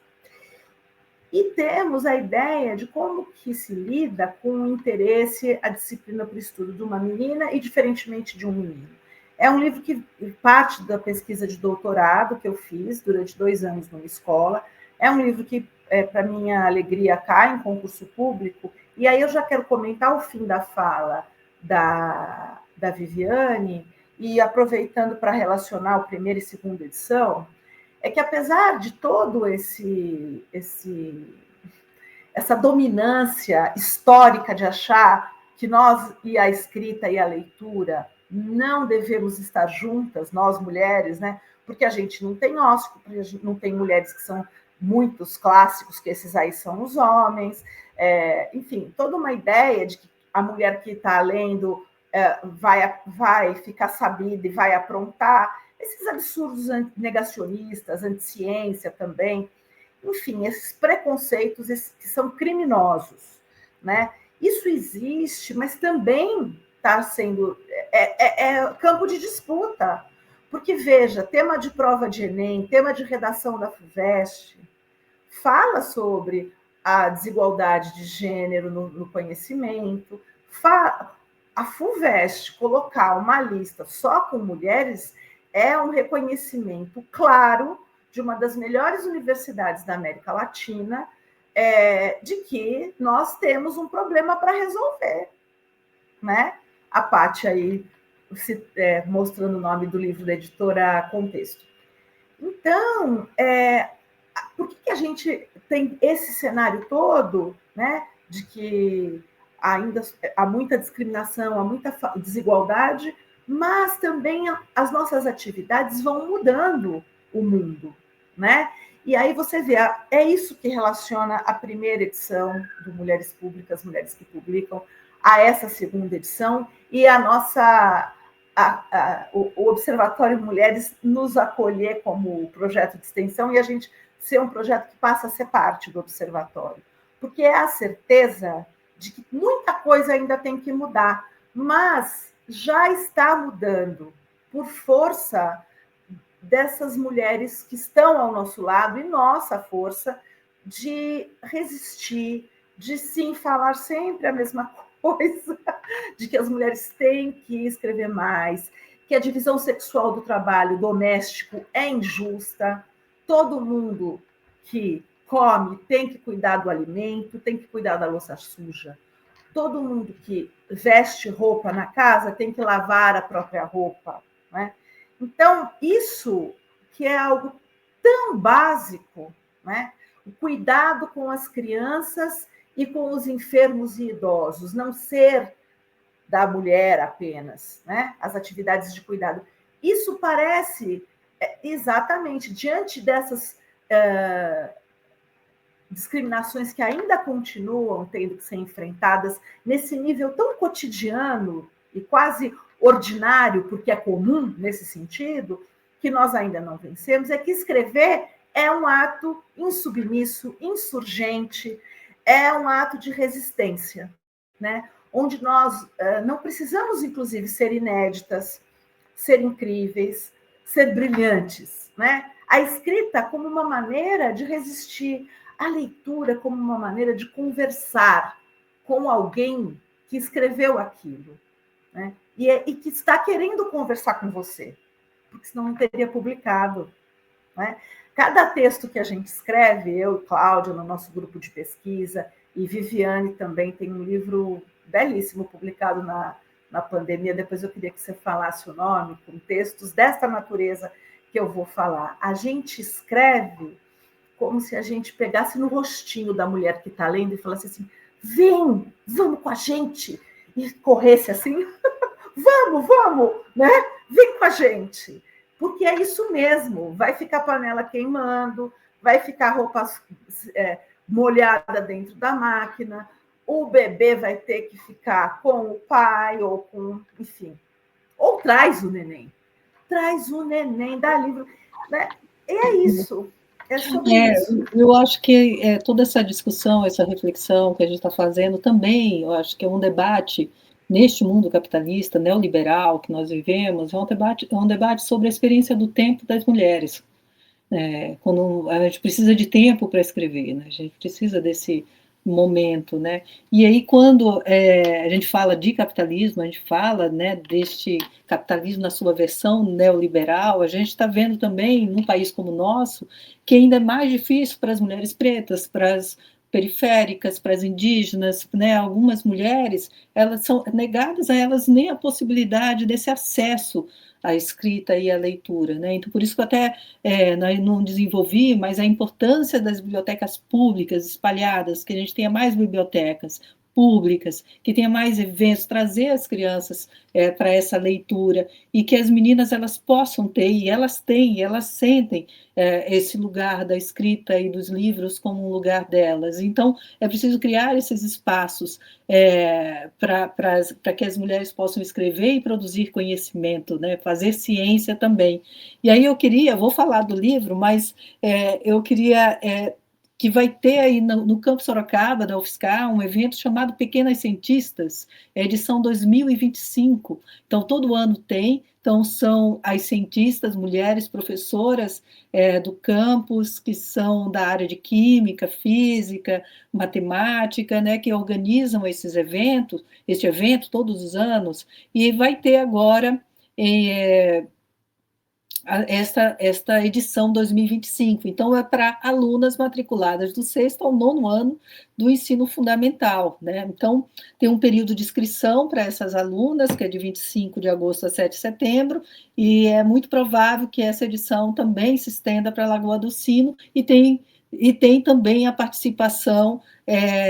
E temos a ideia de como que se lida com o interesse, a disciplina para o estudo de uma menina e diferentemente de um menino. É um livro que parte da pesquisa de doutorado que eu fiz durante 2 anos numa escola. É um livro que, para minha alegria, cai em concurso público. E aí eu já quero comentar o fim da fala da Viviane, e aproveitando para relacionar o primeira e segunda edição, é que apesar de todo essa dominância histórica de achar que nós e a escrita e a leitura não devemos estar juntas, nós mulheres, né? Porque a gente não tem Oscar, porque a gente não tem mulheres que são muitos clássicos, que esses aí são os homens, enfim, toda uma ideia de que a mulher que está lendo vai ficar sabida e vai aprontar, esses absurdos negacionistas, anticiência também, enfim, esses preconceitos que são criminosos, né? Isso existe, mas também está sendo campo de disputa, porque veja, tema de prova de Enem, tema de redação da FUVEST, fala sobre a desigualdade de gênero no conhecimento, a FUVEST colocar uma lista só com mulheres é um reconhecimento claro de uma das melhores universidades da América Latina, de que nós temos um problema para resolver, né? A Paty aí mostrando o nome do livro da editora Contexto. Então, por que a gente tem esse cenário todo, né, de que ainda há muita discriminação, há muita desigualdade, mas também as nossas atividades vão mudando o mundo, né? E aí você vê, é isso que relaciona a primeira edição do Mulheres Públicas, Mulheres que Publicam, a essa segunda edição, e a nossa o Observatório Mulheres nos acolher como projeto de extensão e a gente ser um projeto que passa a ser parte do Observatório, porque é a certeza de que muita coisa ainda tem que mudar, mas já está mudando por força dessas mulheres que estão ao nosso lado e nossa força de resistir, de sim falar sempre a mesma coisa, de que as mulheres têm que escrever mais, que a divisão sexual do trabalho doméstico é injusta, todo mundo que come tem que cuidar do alimento, tem que cuidar da louça suja, todo mundo que veste roupa na casa tem que lavar a própria roupa, né? Então, isso que é algo tão básico, né? O cuidado com as crianças e com os enfermos e idosos, não ser da mulher apenas, né? As atividades de cuidado. Isso parece exatamente diante dessas discriminações que ainda continuam tendo que ser enfrentadas nesse nível tão cotidiano e quase ordinário, porque é comum nesse sentido, que nós ainda não vencemos, é que escrever é um ato insubmisso, insurgente, é um ato de resistência, né? Onde nós não precisamos, inclusive, ser inéditas, ser incríveis, ser brilhantes, né? A escrita como uma maneira de resistir, a leitura como uma maneira de conversar com alguém que escreveu aquilo, né? E que está querendo conversar com você, porque senão não teria publicado, né? Cada texto que a gente escreve, eu e Cláudia, no nosso grupo de pesquisa, e Viviane também tem um livro belíssimo publicado na pandemia, depois eu queria que você falasse o nome, com textos desta natureza que eu vou falar. A gente escreve como se a gente pegasse no rostinho da mulher que está lendo e falasse assim, vem, vamos com a gente, e corresse assim, vamos, né? Vem com a gente, porque é isso mesmo, vai ficar panela queimando, vai ficar roupa molhada dentro da máquina, o bebê vai ter que ficar com o pai, ou com, enfim, ou traz o neném, dá livro, né? E é isso. É sobre isso. Eu acho que toda essa discussão, essa reflexão que a gente está fazendo também, eu acho que é um debate neste mundo capitalista, neoliberal que nós vivemos, é um debate sobre a experiência do tempo das mulheres. Quando a gente precisa de tempo para escrever, né? A gente precisa desse momento, né? E aí quando a gente fala de capitalismo, a gente fala, né, deste capitalismo na sua versão neoliberal, a gente está vendo também num país como o nosso que ainda é mais difícil para as mulheres pretas, para as periféricas, para as indígenas, né? Algumas mulheres, elas são negadas a elas nem a possibilidade desse acesso à escrita e à leitura, né? Então por isso que eu até não desenvolvi, mas a importância das bibliotecas públicas espalhadas, que a gente tenha mais bibliotecas públicas, que tenha mais eventos, trazer as crianças para essa leitura e que as meninas elas possam ter, e elas têm, elas sentem esse lugar da escrita e dos livros como um lugar delas. Então, é preciso criar esses espaços para que as mulheres possam escrever e produzir conhecimento, né? Fazer ciência também. E aí vou falar do livro, mas eu queria que vai ter aí no Campo Sorocaba, da UFSCar, um evento chamado Pequenas Cientistas, edição 2025. Então, todo ano tem. Então, são as cientistas, mulheres professoras do campus, que são da área de química, física, matemática, né, que organizam este evento todos os anos, e vai ter agora esta edição 2025. Então, é para alunas matriculadas do sexto ao nono ano do ensino fundamental, né? Então, tem um período de inscrição para essas alunas, que é de 25 de agosto a 7 de setembro, e é muito provável que essa edição também se estenda para a Lagoa do Sino, e tem também a participação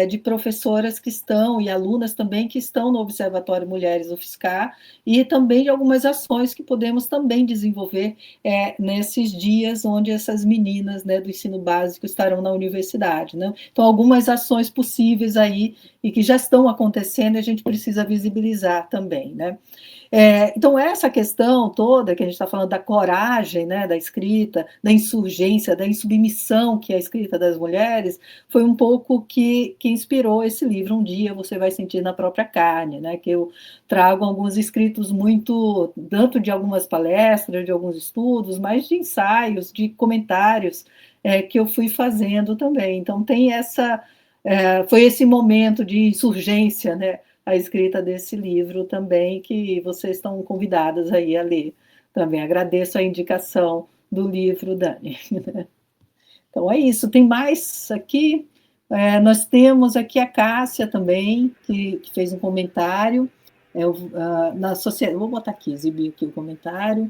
de professoras que estão, e alunas também que estão no Observatório Mulheres UFSCar, e também de algumas ações que podemos também desenvolver nesses dias onde essas meninas, né, do ensino básico estarão na universidade, né? Então, algumas ações possíveis aí e que já estão acontecendo e a gente precisa visibilizar também, né? Então, essa questão toda que a gente está falando da coragem, né, da escrita, da insurgência, da insubmissão que é a escrita das mulheres, foi um pouco que inspirou esse livro. Um dia você vai sentir na própria carne, né, que eu trago alguns escritos muito, tanto de algumas palestras, de alguns estudos, mas de ensaios, de comentários que eu fui fazendo também. Então, foi esse momento de insurgência, né, a escrita desse livro também, que vocês estão convidadas aí a ler também. Agradeço a indicação do livro, Dani. Então é isso, tem mais aqui. Nós temos aqui a Cássia também, que fez um comentário. Na sociedade, vou botar aqui, exibir aqui o comentário.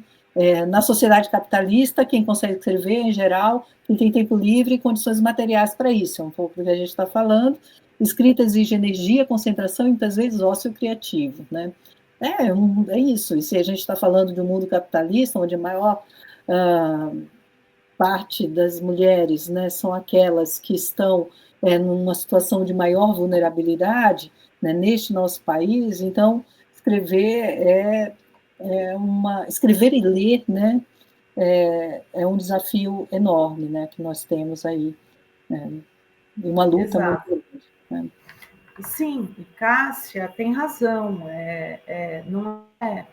Na sociedade capitalista, quem consegue escrever, em geral, quem tem tempo livre e condições materiais para isso, é um pouco do que a gente está falando. Escrita exige energia, concentração e muitas vezes ócio criativo, né? É isso. E se a gente está falando de um mundo capitalista, onde a maior parte das mulheres, né, são aquelas que estão numa situação de maior vulnerabilidade, né, neste nosso país, então escrever e ler, né, é um desafio enorme, né, que nós temos aí, né, e uma luta muito Exato. grande, né? Sim, e Cássia tem razão. Não é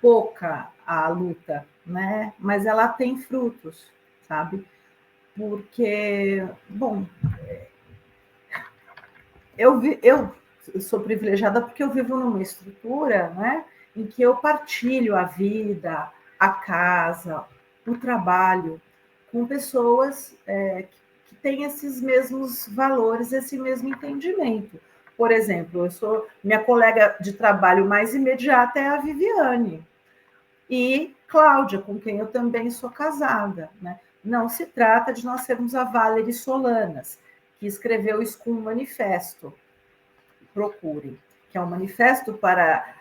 pouca a luta, né? Mas ela tem frutos, sabe? Porque, bom, eu sou privilegiada porque eu vivo numa estrutura, né, em que eu partilho a vida, a casa, o trabalho com pessoas que têm esses mesmos valores, esse mesmo entendimento. Por exemplo, minha colega de trabalho mais imediata é a Viviane e Cláudia, com quem eu também sou casada, né? Não se trata de nós sermos a Valerie Solanas, que escreveu isso com um manifesto, procurem, que é um manifesto para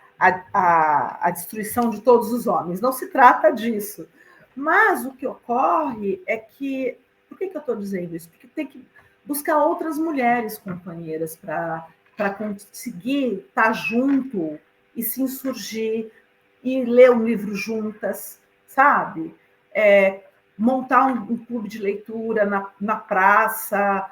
a destruição de todos os homens. Não se trata disso. Mas o que ocorre é que... Por que eu estou dizendo isso? Porque tem que buscar outras mulheres companheiras para conseguir estar junto e se insurgir e ler um livro juntas, sabe? montar um clube de leitura na praça,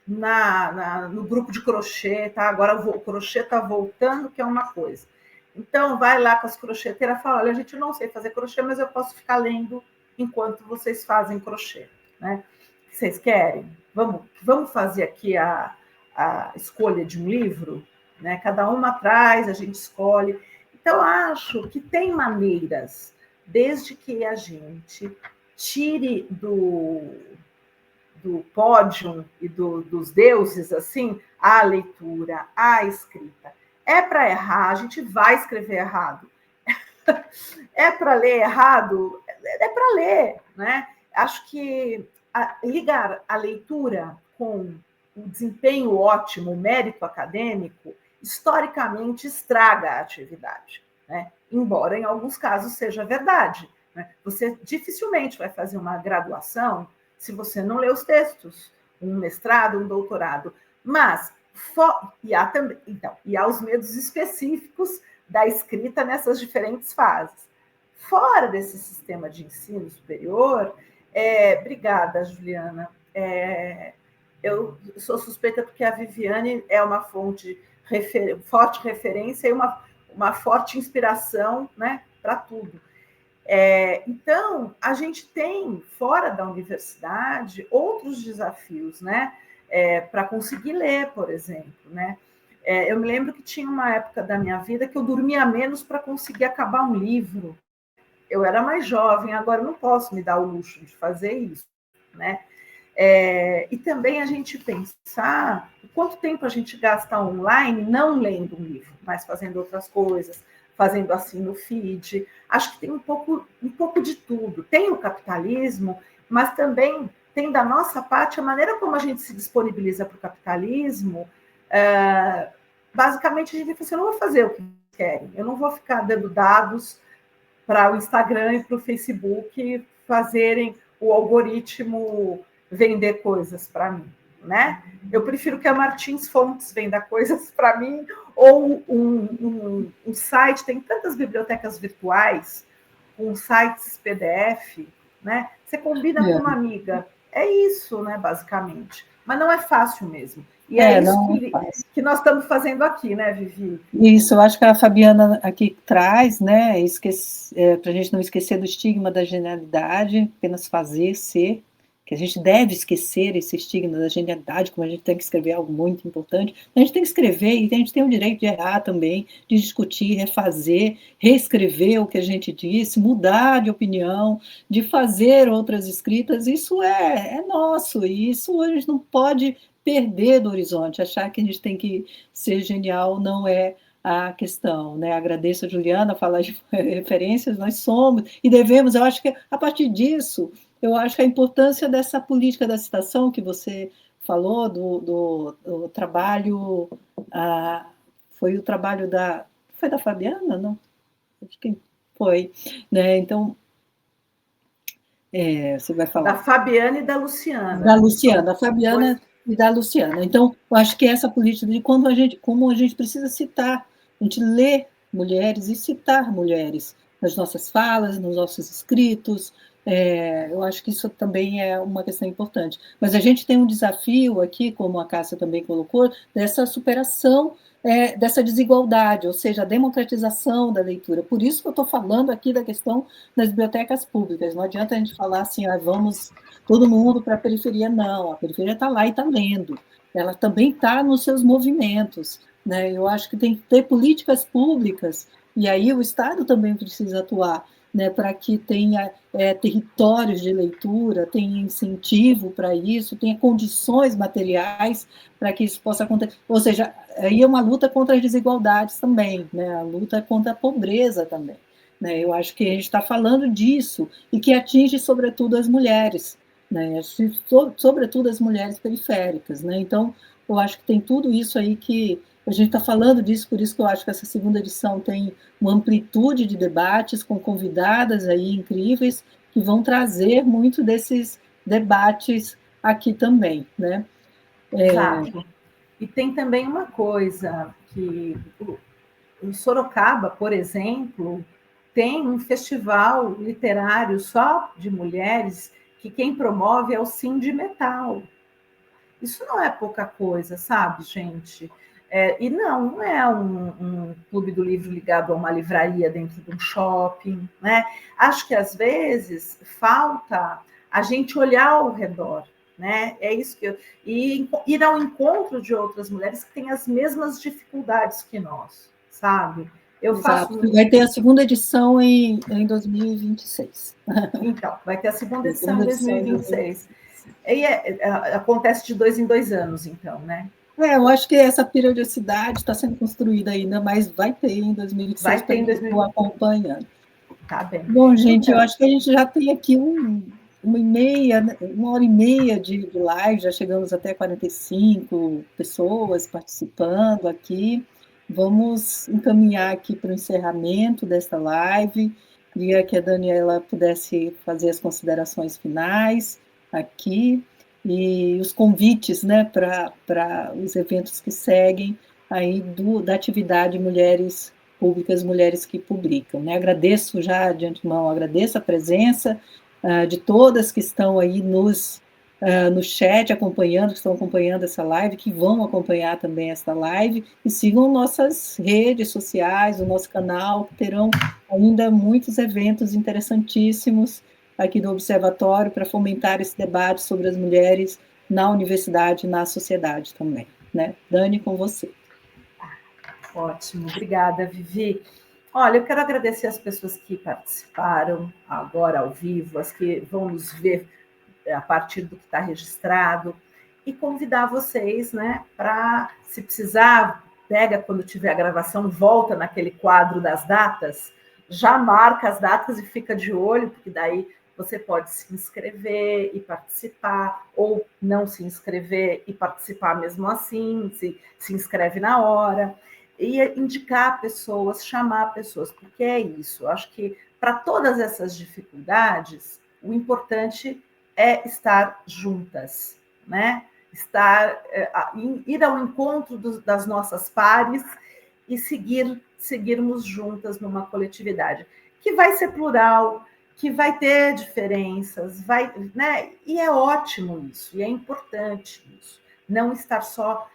no grupo de crochê, tá? Agora o crochê está voltando, que é uma coisa. Então, vai lá com as crocheteiras e fala, olha, a gente não sei fazer crochê, mas eu posso ficar lendo enquanto vocês fazem crochê, né? Vocês querem? Vamos fazer aqui a escolha de um livro, né? Cada uma traz, a gente escolhe. Então, acho que tem maneiras, desde que a gente tire do pódio e dos deuses, assim, a leitura, a escrita. É para errar, a gente vai escrever errado. É para ler errado? É para ler, né? Acho que ligar a leitura com o desempenho ótimo, o mérito acadêmico, historicamente estraga a atividade, né? Embora em alguns casos seja verdade, né? Você dificilmente vai fazer uma graduação se você não lê os textos, um mestrado, um doutorado. Mas há os medos específicos da escrita nessas diferentes fases. Fora desse sistema de ensino superior, obrigada, Juliana. Eu sou suspeita porque a Viviane é uma forte referência e uma forte inspiração, né, para tudo. Então, a gente tem, fora da universidade, outros desafios, né, para conseguir ler, por exemplo, né? Eu me lembro que tinha uma época da minha vida que eu dormia menos para conseguir acabar um livro. Eu era mais jovem, agora eu não posso me dar o luxo de fazer isso, né? E também a gente pensar quanto tempo a gente gasta online não lendo um livro, mas fazendo outras coisas, fazendo assim no feed. Acho que tem um pouco de tudo. Tem o capitalismo, mas também tem da nossa parte a maneira como a gente se disponibiliza para o capitalismo. Basicamente, a gente fala assim, eu não vou fazer o que querem, eu não vou ficar dando dados para o Instagram e para o Facebook fazerem o algoritmo vender coisas para mim, né? Eu prefiro que a Martins Fontes venda coisas para mim, ou um site, tem tantas bibliotecas virtuais, com sites PDF, né? Você combina com uma amiga, é isso, né, basicamente. Mas não é fácil mesmo. E é isso que nós estamos fazendo aqui, né, Vivi? Isso, eu acho que a Fabiana aqui traz, né, para a gente não esquecer do estigma da genialidade, apenas fazer, ser, que a gente deve esquecer esse estigma da genialidade, como a gente tem que escrever algo muito importante, a gente tem que escrever e a gente tem o direito de errar também, de discutir, refazer, reescrever o que a gente disse, mudar de opinião, de fazer outras escritas, isso é nosso, e isso a gente não pode perder do horizonte, achar que a gente tem que ser genial não é a questão, né? Agradeço a Juliana falar de referências, nós somos e devemos, eu acho que a partir disso, eu acho que a importância dessa política da citação que você falou, do trabalho, foi o trabalho foi da Fabiana, não? Acho que foi, né? Então, você vai falar. Da Fabiana e da Luciana. Da Luciana, da Fabiana e da Luciana. Então, eu acho que essa política de como a gente precisa citar, a gente lê mulheres e citar mulheres nas nossas falas, nos nossos escritos, eu acho que isso também é uma questão importante. Mas a gente tem um desafio aqui, como a Cássia também colocou, dessa superação dessa desigualdade, ou seja, a democratização da leitura. Por isso que eu estou falando aqui da questão das bibliotecas públicas. Não adianta a gente falar assim, vamos todo mundo para a periferia, não. A periferia está lá e está lendo. Ela também está nos seus movimentos, né? Eu acho que tem que ter políticas públicas, e aí o Estado também precisa atuar, né, para que tenha territórios de leitura, tenha incentivo para isso, tenha condições materiais para que isso possa acontecer. Ou seja, aí é uma luta contra as desigualdades também, né, a luta contra a pobreza também. Né, eu acho que a gente está falando disso e que atinge, sobretudo, as mulheres, né, sobretudo as mulheres periféricas. Né, então, eu acho que tem tudo isso aí que a gente está falando disso, por isso que eu acho que essa segunda edição tem uma amplitude de debates com convidadas aí incríveis que vão trazer muito desses debates aqui também, né? Exato. E tem também uma coisa que o Sorocaba, por exemplo, tem um festival literário só de mulheres que quem promove é o Sindimetal. Isso não é pouca coisa, sabe, gente? E não é um clube do livro ligado a uma livraria dentro de um shopping, né? Acho que às vezes falta a gente olhar ao redor, né? É isso que e ir ao encontro de outras mulheres que têm as mesmas dificuldades que nós, sabe? Eu Exato. faço. Vai ter a segunda edição em 2026. Então, vai ter a segunda edição em Segunda edição em 2026. E acontece de 2 em 2 anos, então, né? Eu acho que essa periodicidade está sendo construída ainda, mas vai ter em 2026 Vai ter para em quem estou 2026. acompanhando. Tá bem. Bom, gente, eu Então, acho que a gente já tem aqui uma hora e meia de live, já chegamos até 45 pessoas participando aqui. Vamos encaminhar aqui para o encerramento desta live. Queria que a Daniela pudesse fazer as considerações finais aqui e os convites, né, para os eventos que seguem aí da atividade Mulheres Públicas, Mulheres que Publicam. Né? Agradeço já de antemão, agradeço a presença de todas que estão aí no chat acompanhando, que estão acompanhando essa live, que vão acompanhar também essa live, e sigam nossas redes sociais, o nosso canal, que terão ainda muitos eventos interessantíssimos aqui do Observatório para fomentar esse debate sobre as mulheres na universidade e na sociedade também. Né? Dani, com você. Ótimo, obrigada, Vivi. Olha, eu quero agradecer as pessoas que participaram agora ao vivo, as que vão nos ver a partir do que está registrado, e convidar vocês, né, para, se precisar, pega quando tiver a gravação, volta naquele quadro das datas, já marca as datas e fica de olho, porque daí você pode se inscrever e participar, ou não se inscrever e participar mesmo assim, se inscreve na hora, e indicar pessoas, chamar pessoas, porque é isso. Eu acho que para todas essas dificuldades, o importante é estar juntas, né? Ir ao encontro das nossas pares e seguirmos juntas numa coletividade que vai ser plural, que vai ter diferenças, né? E é ótimo isso, e é importante isso. Não estar só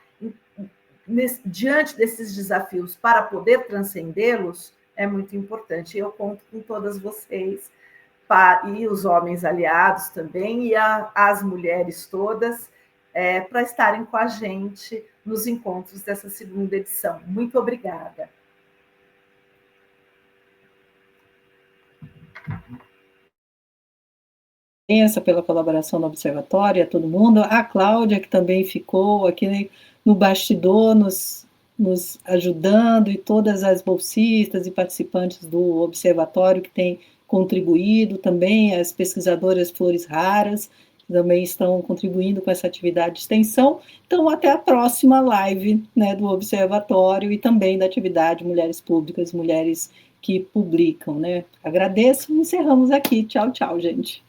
diante desses desafios para poder transcendê-los é muito importante. Eu conto com todas vocês e os homens aliados também, e as mulheres todas, para estarem com a gente nos encontros dessa segunda edição. Muito obrigada. Pela colaboração no Observatório, a todo mundo, a Cláudia, que também ficou aqui no bastidor, nos ajudando, e todas as bolsistas e participantes do Observatório que têm contribuído, também as pesquisadoras Flores Raras, que também estão contribuindo com essa atividade de extensão. Então, até a próxima live, né, do Observatório e também da atividade Mulheres Públicas, Mulheres que Publicam. Né? Agradeço e encerramos aqui. Tchau, tchau, gente.